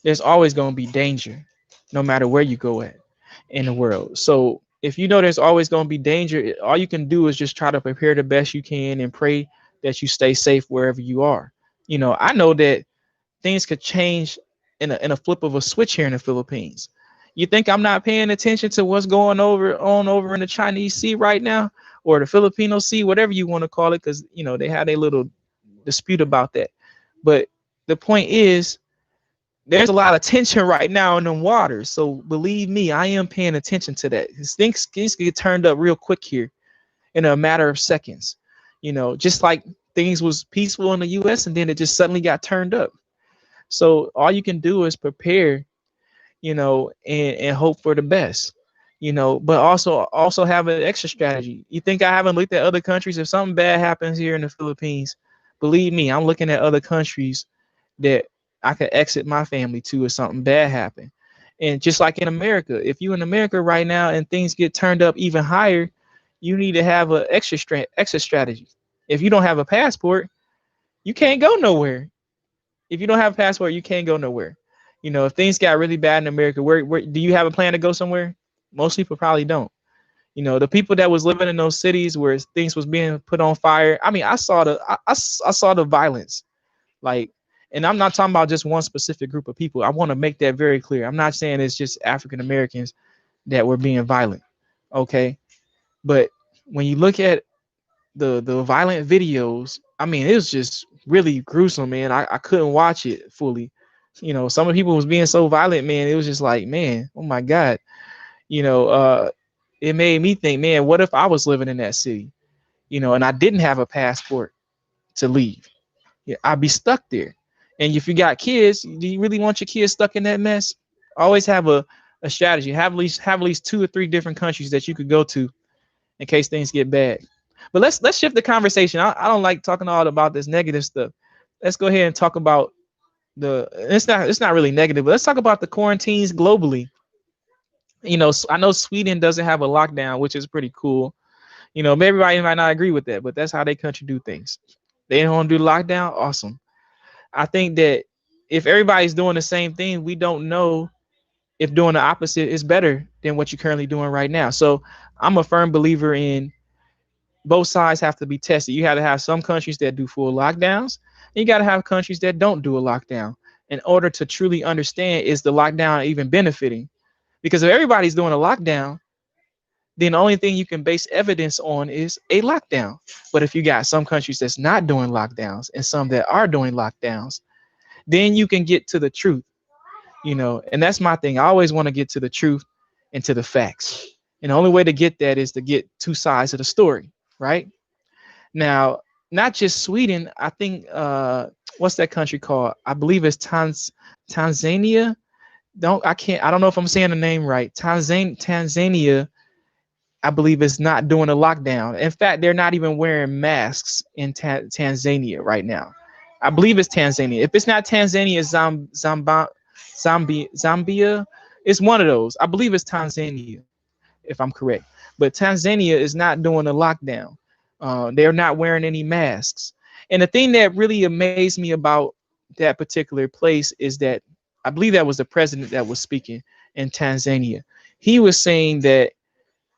[SPEAKER 1] there's always going to be danger, no matter where you go at in the world. So if you know there's always going to be danger, all you can do is just try to prepare the best you can and pray that you stay safe wherever you are. I know that things could change in a flip of a switch here in the Philippines. You think I'm not paying attention to what's going over in the Chinese Sea right now, or the Filipino Sea, whatever you want to call it, because they had a little dispute about that. But the point is, there's a lot of tension right now in the waters. So believe me, I am paying attention to that. Things get turned up real quick here in a matter of seconds. Just like things was peaceful in the U.S. and then it just suddenly got turned up. So all you can do is prepare, and hope for the best, but also have an extra strategy. You think I haven't looked at other countries? If something bad happens here in the Philippines, believe me, I'm looking at other countries that I could exit my family to if something bad happened. And just like in America, if you're in America right now and things get turned up even higher, you need to have an extra strategy. If you don't have a passport, you can't go nowhere. If you don't have a passport, you can't go nowhere. If things got really bad in America, where do you have a plan to go somewhere? Most people probably don't. The people that was living in those cities where things was being put on fire. I mean, I saw I saw the violence, like, and I'm not talking about just one specific group of people. I want to make that very clear. I'm not saying it's just African Americans that were being violent, okay? But when you look at the violent videos, I mean, it was just really gruesome, man. I couldn't watch it fully. Some of the people was being so violent, man. It was just like, man, oh my God. You know, it made me think, man, what if I was living in that city, and I didn't have a passport to leave? Yeah, I'd be stuck there. And if you got kids, do you really want your kids stuck in that mess? Always have a strategy. Have at least 2 or 3 different countries that you could go to in case things get bad. But let's shift the conversation. I don't like talking all about this negative stuff. Let's go ahead and talk about it's not really negative, but let's talk about the quarantines globally. I know Sweden doesn't have a lockdown, which is pretty cool. Maybe everybody might not agree with that, but that's how they country do things. They don't want to do the lockdown. Awesome. I think that if everybody's doing the same thing, we don't know if doing the opposite is better than what you're currently doing right now. So I'm a firm believer in both sides have to be tested. You have to have some countries that do full lockdowns, and you got to have countries that don't do a lockdown in order to truly understand, is the lockdown even benefiting? Because if everybody's doing a lockdown, then the only thing you can base evidence on is a lockdown. But if you got some countries that's not doing lockdowns and some that are doing lockdowns, then you can get to the truth, and that's my thing. I always want to get to the truth and to the facts. And the only way to get that is to get 2 sides of the story, right? Now, not just Sweden, I think what's that country called? I believe it's Tanzania. I don't know if I'm saying the name right. Tanzania, I believe, is not doing a lockdown. In fact, they're not even wearing masks in Tanzania right now. I believe it's Tanzania. If it's not Tanzania, it's Zambia. It's one of those. I believe it's Tanzania, if I'm correct. But Tanzania is not doing a lockdown. They're not wearing any masks. And the thing that really amazed me about that particular place is that I believe that was the president that was speaking in Tanzania. He was saying that,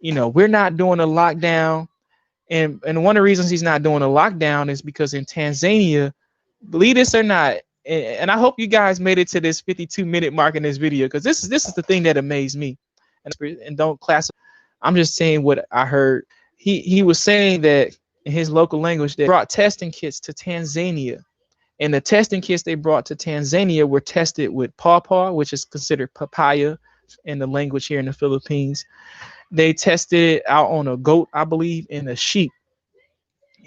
[SPEAKER 1] we're not doing a lockdown. And one of the reasons he's not doing a lockdown is because in Tanzania, believe this or not, and I hope you guys made it to this 52-minute mark in this video, because this is the thing that amazed me. And don't class. I'm just saying what I heard. He was saying that in his local language, they brought testing kits to Tanzania, and the testing kits they brought to Tanzania were tested with pawpaw, which is considered papaya in the language here in the Philippines. They tested it out on a goat, I believe, and a sheep.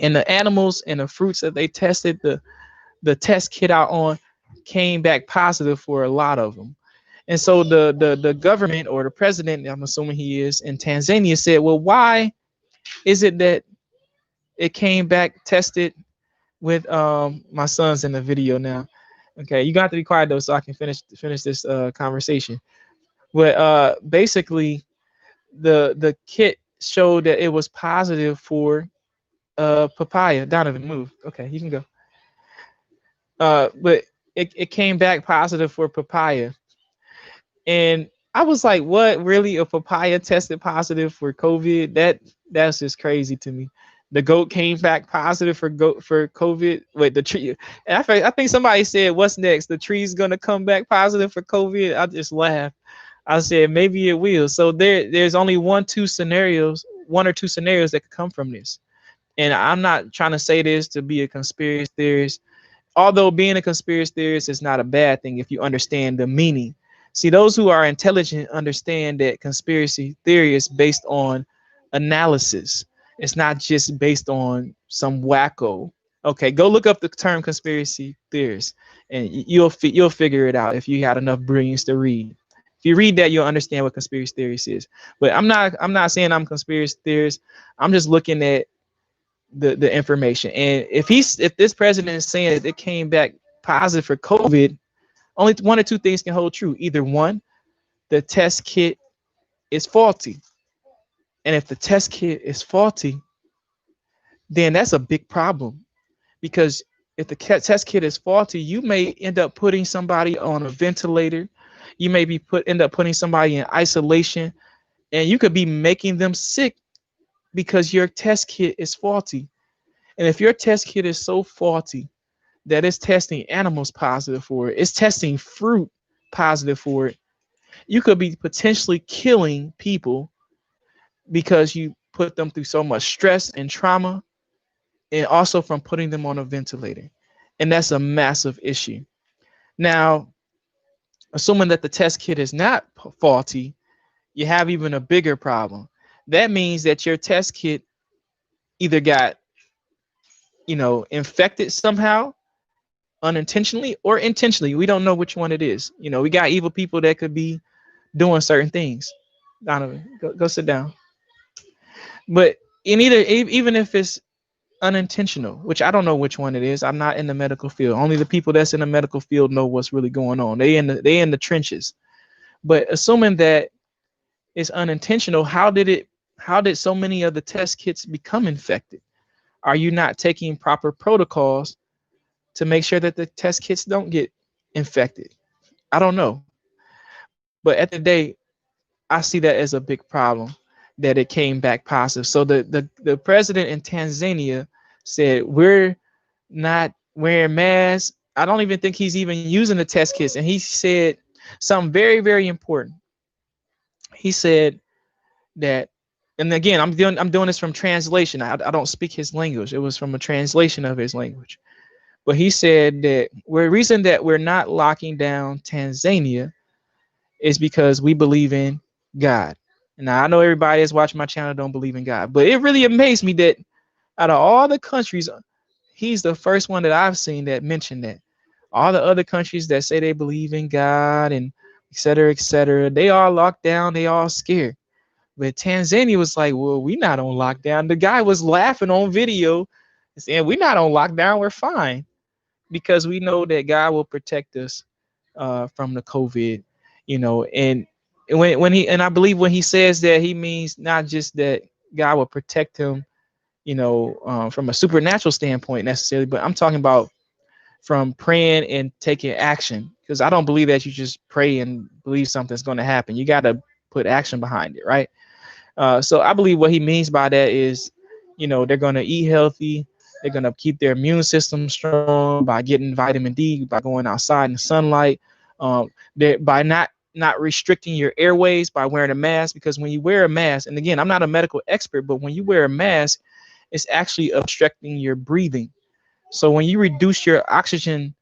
[SPEAKER 1] And the animals and the fruits that they tested the test kit out on came back positive for a lot of them. And so the government, or the president, I'm assuming he is, in Tanzania said, well, why is it that it came back tested with my son's in the video now? Okay, you got to be quiet though, so I can finish this conversation. But basically, the kit showed that it was positive for papaya. Donovan, move. Okay, you can go. But it came back positive for papaya. And I was like, what? Really? A papaya tested positive for COVID? That's just crazy to me. The goat came back positive for COVID. Wait, the tree. And I think somebody said, what's next? The tree's gonna come back positive for COVID. I just laughed. I said, maybe it will. So there's only one or two scenarios that could come from this. And I'm not trying to say this to be a conspiracy theorist, although being a conspiracy theorist is not a bad thing if you understand the meaning. See, those who are intelligent understand that conspiracy theory is based on analysis. It's not just based on some wacko. Okay, go look up the term conspiracy theorist, and you'll figure it out if you had enough brilliance to read. If you read that, you'll understand what conspiracy theorist is. But I'm not saying I'm a conspiracy theorist. I'm just looking at the information. And if this president is saying that it came back positive for COVID, only one or two things can hold true. Either one, the test kit is faulty. And if the test kit is faulty, then that's a big problem. Because if the test kit is faulty, you may end up putting somebody on a ventilator. You may end up putting somebody in isolation, and you could be making them sick because your test kit is faulty. And if your test kit is so faulty that it's testing animals positive for it, it's testing fruit positive for it, you could be potentially killing people because you put them through so much stress and trauma, and also from putting them on a ventilator. And that's a massive issue. Now, assuming that the test kit is not faulty, you have even a bigger problem. That means that your test kit either got, infected somehow, unintentionally or intentionally. We don't know which one it is. We got evil people that could be doing certain things. Donovan, go sit down. But even if it's unintentional, which I don't know which one it is. I'm not in the medical field. Only the people that's in the medical field know what's really going on. They in the trenches. But assuming that it's unintentional, how did so many of the test kits become infected? Are you not taking proper protocols to make sure that the test kits don't get infected? I don't know. But at the day, I see that as a big problem that it came back positive. So the president in Tanzania said we're not wearing masks. I don't even think he's even using the test kits. And he said something very, very important. He said that, and again, I'm doing this from translation. I don't speak his language. It was from a translation of his language. But he said that the reason that we're not locking down Tanzania is because we believe in God. And now I know everybody that's watching my channel don't believe in God, but it really amazed me that out of all the countries, he's the first one that I've seen that mentioned that. All the other countries that say they believe in God and et cetera, they all locked down, they all scared. But Tanzania was like, well, we not on lockdown. The guy was laughing on video and saying, we're not on lockdown, we're fine. Because we know that God will protect us from the COVID, and when he, and I believe when he says that, he means not just that God will protect him, from a supernatural standpoint necessarily, but I'm talking about from praying and taking action, because I don't believe that you just pray and believe something's going to happen. You got to put action behind it, right? So I believe what he means by that is, they're going to eat healthy. They're going to keep their immune system strong by getting vitamin D, by going outside in the sunlight, by not restricting your airways by wearing a mask. Because when you wear a mask, and again, I'm not a medical expert, but when you wear a mask, it's actually obstructing your breathing. So when you reduce your oxygen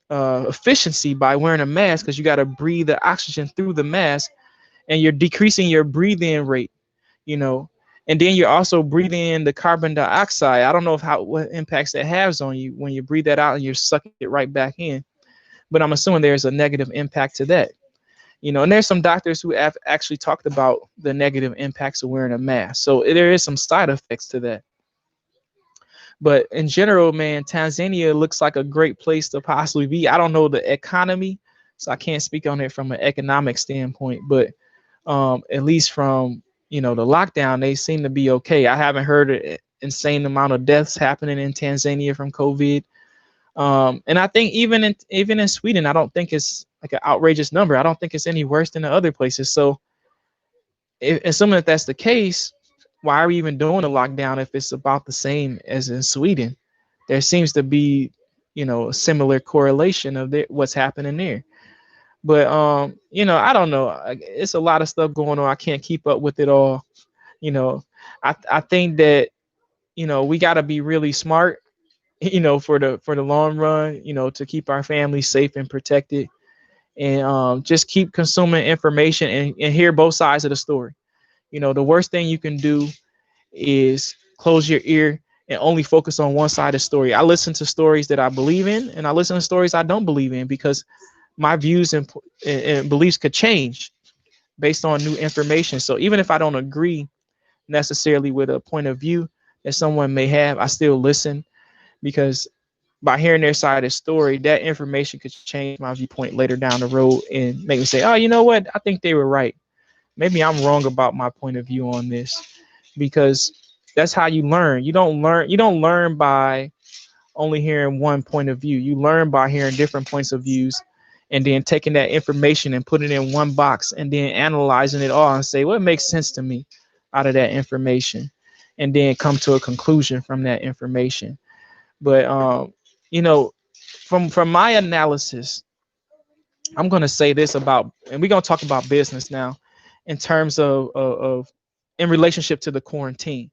[SPEAKER 1] efficiency by wearing a mask, because you got to breathe the oxygen through the mask, and you're decreasing your breathing rate, and then you're also breathing in the carbon dioxide. I don't know what impacts that has on you when you breathe that out and you're sucking it right back in, but I'm assuming there's a negative impact to that. And there's some doctors who have actually talked about the negative impacts of wearing a mask. So there is some side effects to that. But in general, man, Tanzania looks like a great place to possibly be. I don't know the economy, so I can't speak on it from an economic standpoint, but at least from, the lockdown, they seem to be okay. I haven't heard an insane amount of deaths happening in Tanzania from COVID. And I think even in Sweden, I don't think it's like an outrageous number. I don't think it's any worse than the other places. So assuming that that's the case, why are we even doing a lockdown if it's about the same as in Sweden? There seems to be, a similar correlation of what's happening there. But I don't know. It's a lot of stuff going on. I can't keep up with it all. I think that, we got to be really smart, for the long run, to keep our families safe and protected, and just keep consuming information and hear both sides of the story. The worst thing you can do is close your ear and only focus on one side of the story. I listen to stories that I believe in, and I listen to stories I don't believe in, because my views and beliefs could change based on new information. So even if I don't agree necessarily with a point of view that someone may have, I still listen, because by hearing their side of the story, that information could change my viewpoint later down the road and make me say, oh, you know what? I think they were right. Maybe I'm wrong about my point of view on this, because that's how you learn. You don't learn by only hearing one point of view. You learn by hearing different points of views, and then taking that information and putting it in one box, and then analyzing it all and say what makes sense to me out of that information, and then come to a conclusion from that information. But from my analysis, I'm going to say this about, and we're going to talk about business now in terms of in relationship to the quarantine.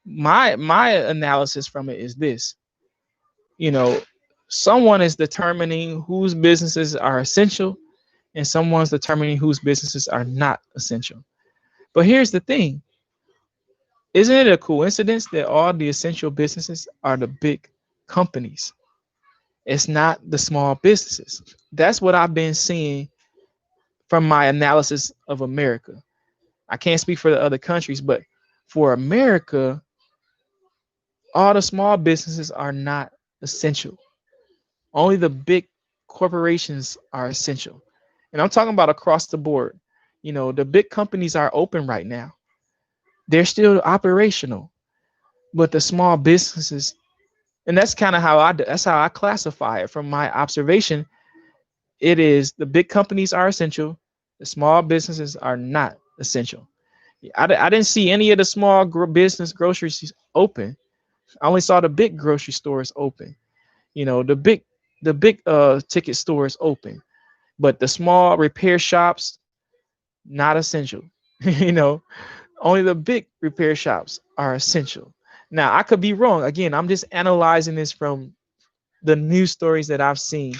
[SPEAKER 1] My analysis from it is this. someone is determining whose businesses are essential and someone's determining whose businesses are not essential. But here's the thing. Isn't it a coincidence that all the essential businesses are the big companies? It's not the small businesses. That's what I've been seeing from my analysis of America. I can't speak for the other countries, but for America, all the small businesses are not essential. Only the big corporations are essential. And I'm talking about across the board. You know, the big companies are open right now. They're still operational, but the small businesses, and that's kind of how that's how I classify it from my observation. It is the big companies are essential, the small businesses are not essential. I didn't see any of the small business groceries open. I only saw the big grocery stores open. You know, the big ticket stores open, but the small repair shops not essential. You know, only the big repair shops are essential. Now, I could be wrong. Again, I'm just analyzing this from the news stories that I've seen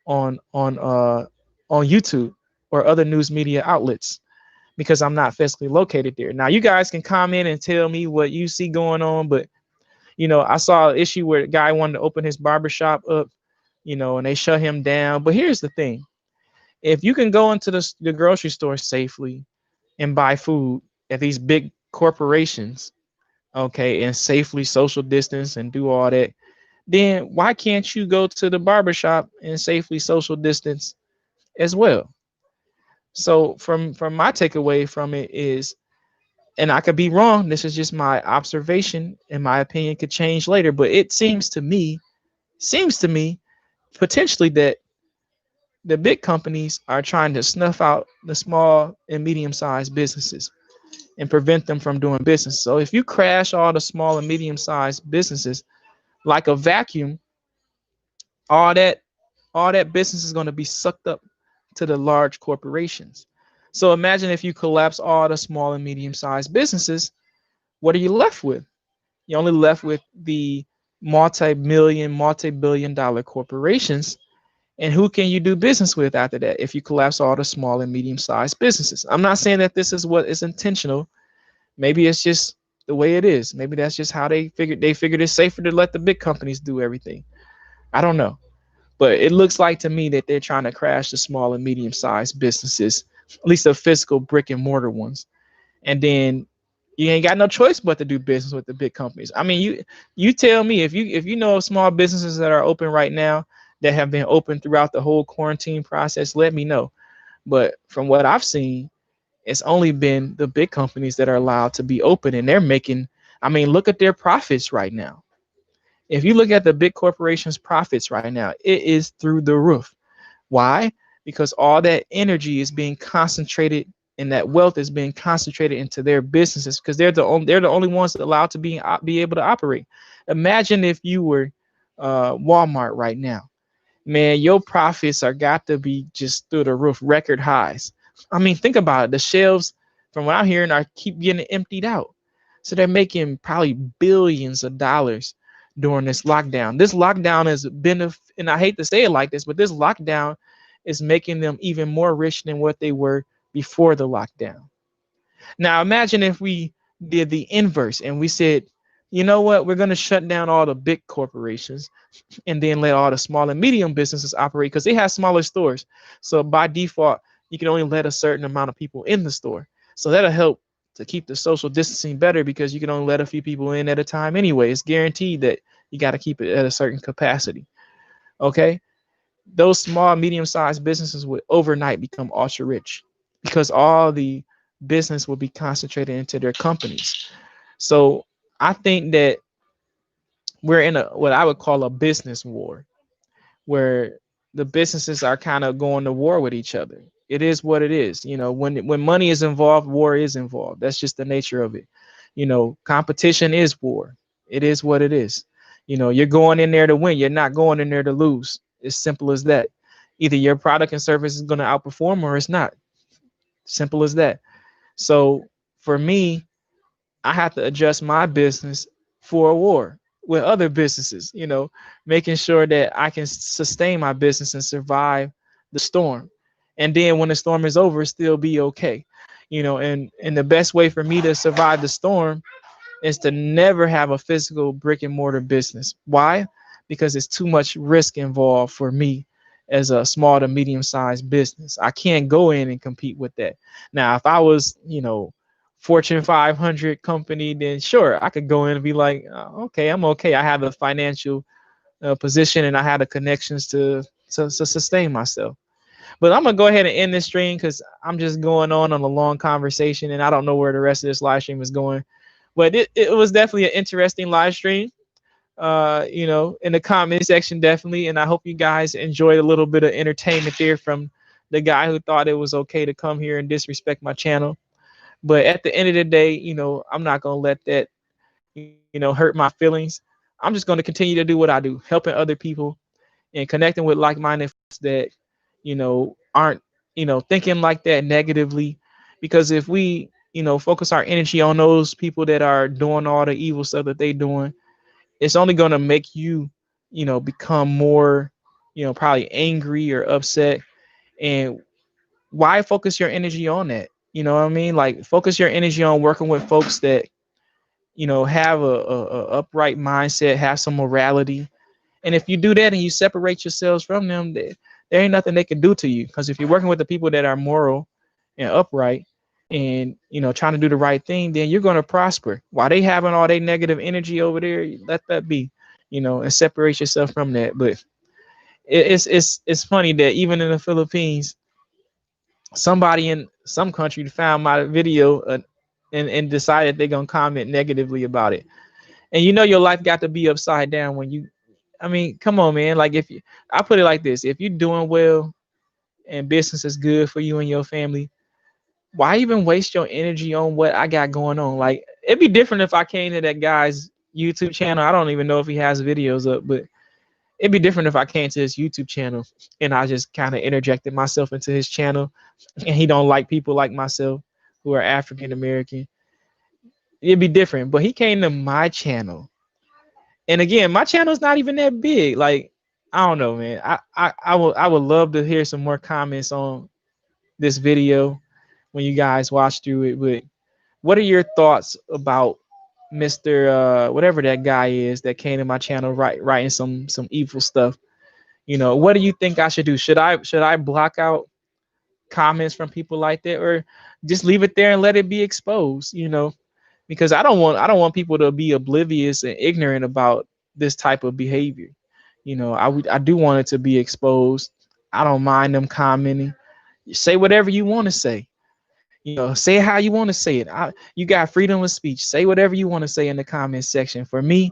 [SPEAKER 1] on YouTube or other news media outlets because I'm not physically located there. Now, you guys can comment and tell me what you see going on, but you know, I saw an issue where a guy wanted to open his barber shop up, you know, and they shut him down. But here's the thing. If you can go into the grocery store safely and buy food at these big corporations, okay, and safely social distance and do all that, then why can't you go to the barber shop and safely social distance as well? So from my takeaway from it is, and I could be wrong, this is just my observation and my opinion could change later, but it seems to me potentially that the big companies are trying to snuff out the small and medium-sized businesses and prevent them from doing business. So if you crash all the small and medium-sized businesses like a vacuum, all that all that business is going to be sucked up to the large corporations. So imagine if you collapse all the small and medium-sized businesses, what are you left with? You're only left with the multi-million, multi-billion dollar corporations. And who can you do business with after that if you collapse all the small and medium-sized businesses? I'm not saying that this is what is intentional. Maybe it's just the way it is. Maybe that's just how they figured it's safer to let the big companies do everything. I don't know. But it looks like to me that they're trying to crash the small and medium-sized businesses, at least the physical brick and mortar ones. And then you ain't got no choice but to do business with the big companies. I mean, you tell me if you know of small businesses that are open right now that have been open throughout the whole quarantine process, let me know. But from what I've seen, it's only been the big companies that are allowed to be open, and they're making. I mean, look at their profits right now. If you look at the big corporations' profits right now, it is through the roof. Why? Because all that energy is being concentrated and that wealth is being concentrated into their businesses because they're the only ones allowed to be able to operate. Imagine if you were Walmart right now. Man, your profits are got to be just through the roof, record highs. I mean, think about it. The shelves, from what I'm hearing, are keep getting emptied out. So they're making probably billions of dollars during this lockdown. This lockdown has been, and I hate to say it like this, but this lockdown is making them even more rich than what they were before the lockdown. Now imagine if we did the inverse and we said, you know what, we're going to shut down all the big corporations and then let all the small and medium businesses operate because they have smaller stores. So by default, you can only let a certain amount of people in the store. So that'll help to keep the social distancing better because you can only let a few people in at a time anyway. It's guaranteed that you got to keep it at a certain capacity. Okay. Those small, medium-sized businesses would overnight become ultra rich because all the business will be concentrated into their companies. So I think that we're in a what I would call a business war where the businesses are kind of going to war with each other. It is what it is. You know, when money is involved, war is involved. That's just the nature of it. You know, competition is war. It is what it is. You know, you're going in there to win. You're not going in there to lose. It's simple as that. Either your product and service is going to outperform or it's not. Simple as that. So for me, I have to adjust my business for a war. with other businesses, making sure that I can sustain my business and survive the storm. And then when the storm is over, still be okay. And the best way for me to survive the storm is to never have a physical brick and mortar business. Why? Because it's too much risk involved for me as a small to medium sized business. I can't go in and compete with that. Now, if I was, Fortune 500 company, then sure, I could go in and be like, okay, I'm okay. I have the financial position and I have the connections to sustain myself. But I'm gonna go ahead and end this stream because I'm just going on a long conversation and I don't know where the rest of this live stream is going. But it was definitely an interesting live stream. In the comment section, definitely. And I hope you guys enjoyed a little bit of entertainment there from the guy who thought it was okay to come here and disrespect my channel. But at the end of the day, I'm not gonna let that, hurt my feelings. I'm just gonna continue to do what I do, helping other people and connecting with like-minded folks that, aren't, thinking like that negatively. Because if we, focus our energy on those people that are doing all the evil stuff that they doing, it's only gonna make you, become more, probably angry or upset. And why focus your energy on that? You know what I mean? Like focus your energy on working with folks that, have a upright mindset, have some morality. And if you do that and you separate yourselves from them, there ain't nothing they can do to you. Because if you're working with the people that are moral and upright and, trying to do the right thing, then you're going to prosper. While they having all their negative energy over there, let that be, and separate yourself from that. But it's funny that even in the Philippines, somebody in some country found my video and decided they're going to comment negatively about it. And your life got to be upside down when you, I mean, come on, man. Like I put it like this, if you're doing well and business is good for you and your family, why even waste your energy on what I got going on? Like it'd be different if I came to that guy's YouTube channel. I don't even know if he has videos up, but it'd be different if I came to his YouTube channel and I just kind of interjected myself into his channel and he don't like people like myself who are African American. It'd be different, but he came to my channel. And again, my channel is not even that big. Like, I don't know, man. I would love to hear some more comments on this video when you guys watch through it. But what are your thoughts about Mr. Whatever that guy is that came to my channel writing some evil stuff? What do you think I should do? Should I block out comments from people like that, or just leave it there and let it be exposed? Because I don't want people to be oblivious and ignorant about this type of behavior. I do want it to be exposed. I don't mind them commenting. Say whatever you want to say. Say how you want to say it. You got freedom of speech. Say whatever you want to say in the comment section. For me,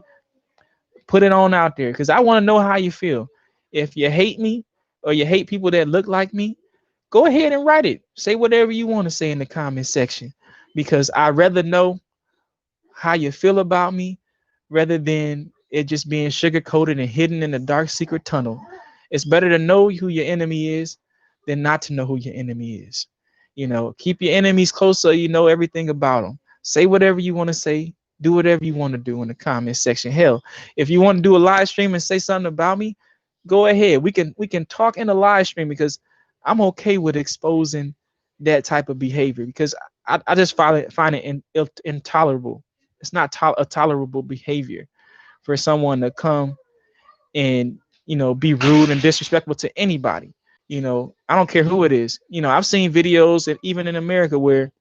[SPEAKER 1] put it on out there because I want to know how you feel. If you hate me or you hate people that look like me, go ahead and write it. Say whatever you want to say in the comment section because I'd rather know how you feel about me rather than it just being sugar coated and hidden in a dark secret tunnel. It's better to know who your enemy is than not to know who your enemy is. Keep your enemies close so you know everything about them. Say whatever you want to say. Do whatever you want to do in the comment section. Hell, if you want to do a live stream and say something about me, go ahead. We can talk in a live stream because I'm okay with exposing that type of behavior because I just find it intolerable. It's not a tolerable behavior for someone to come and be rude and disrespectful to anybody. I don't care who it is. I've seen videos and even in America where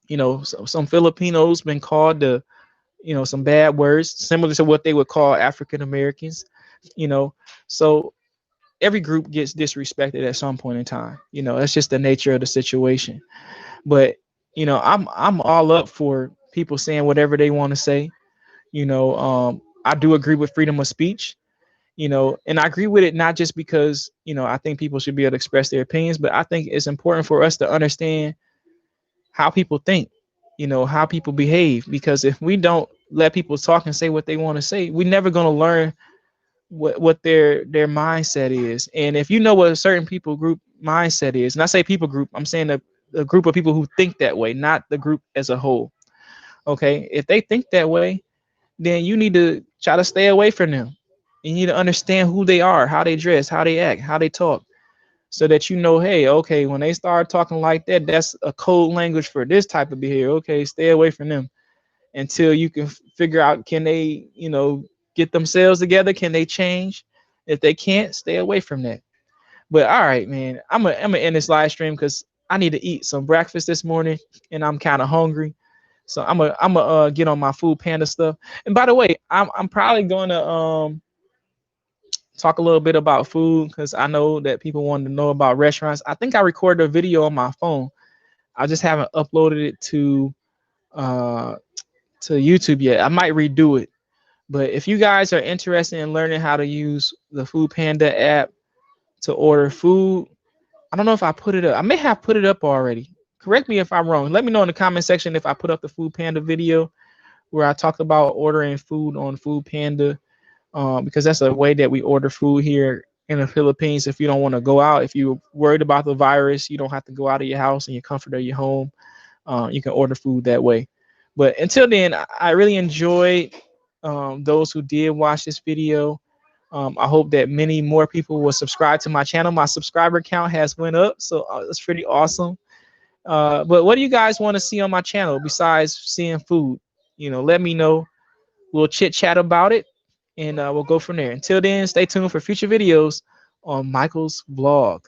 [SPEAKER 1] some Filipinos been called to some bad words similar to what they would call African Americans. So every group gets disrespected at some point in time. That's just the nature of the situation. But I'm all up for people saying whatever they want to say. I do agree with freedom of speech, and I agree with it not just because, I think people should be able to express their opinions, but I think it's important for us to understand how people think, how people behave, because if we don't let people talk and say what they want to say, we're never going to learn what their mindset is. And if you know what a certain people group mindset is, and I say people group, I'm saying a group of people who think that way, not the group as a whole. Okay, if they think that way, then you need to Try to stay away from them. You need to understand who they are, how they dress, how they act, how they talk, so that you know, hey, okay, when they start talking like that, that's a code language for this type of behavior. Okay, stay away from them until you can figure out, can they, get themselves together? Can they change? If they can't, stay away from that. But all right, man, I'm gonna end this live stream because I need to eat some breakfast this morning and I'm kind of hungry. So I'm gonna get on my Food Panda stuff. And by the way, I'm probably gonna talk a little bit about food because I know that people want to know about restaurants. I think I recorded a video on my phone. I just haven't uploaded it uh to YouTube yet. I might redo it. But if you guys are interested in learning how to use the Food Panda app to order food, I don't know if I put it up. I may have put it up already. Correct me if I'm wrong. Let me know in the comment section if I put up the Food Panda video where I talked about ordering food on Food Panda, because that's a way that we order food here in the Philippines. If you don't want to go out, if you're worried about the virus, you don't have to go out of your house in your comfort of your home. You can order food that way. But until then, I really enjoyed those who did watch this video. I hope that many more people will subscribe to my channel. My subscriber count has went up, so it's pretty awesome. But what do you guys want to see on my channel besides seeing food? Let me know. We'll chit chat about it, and we'll go from there. Until then, stay tuned for future videos on Michael's vlog.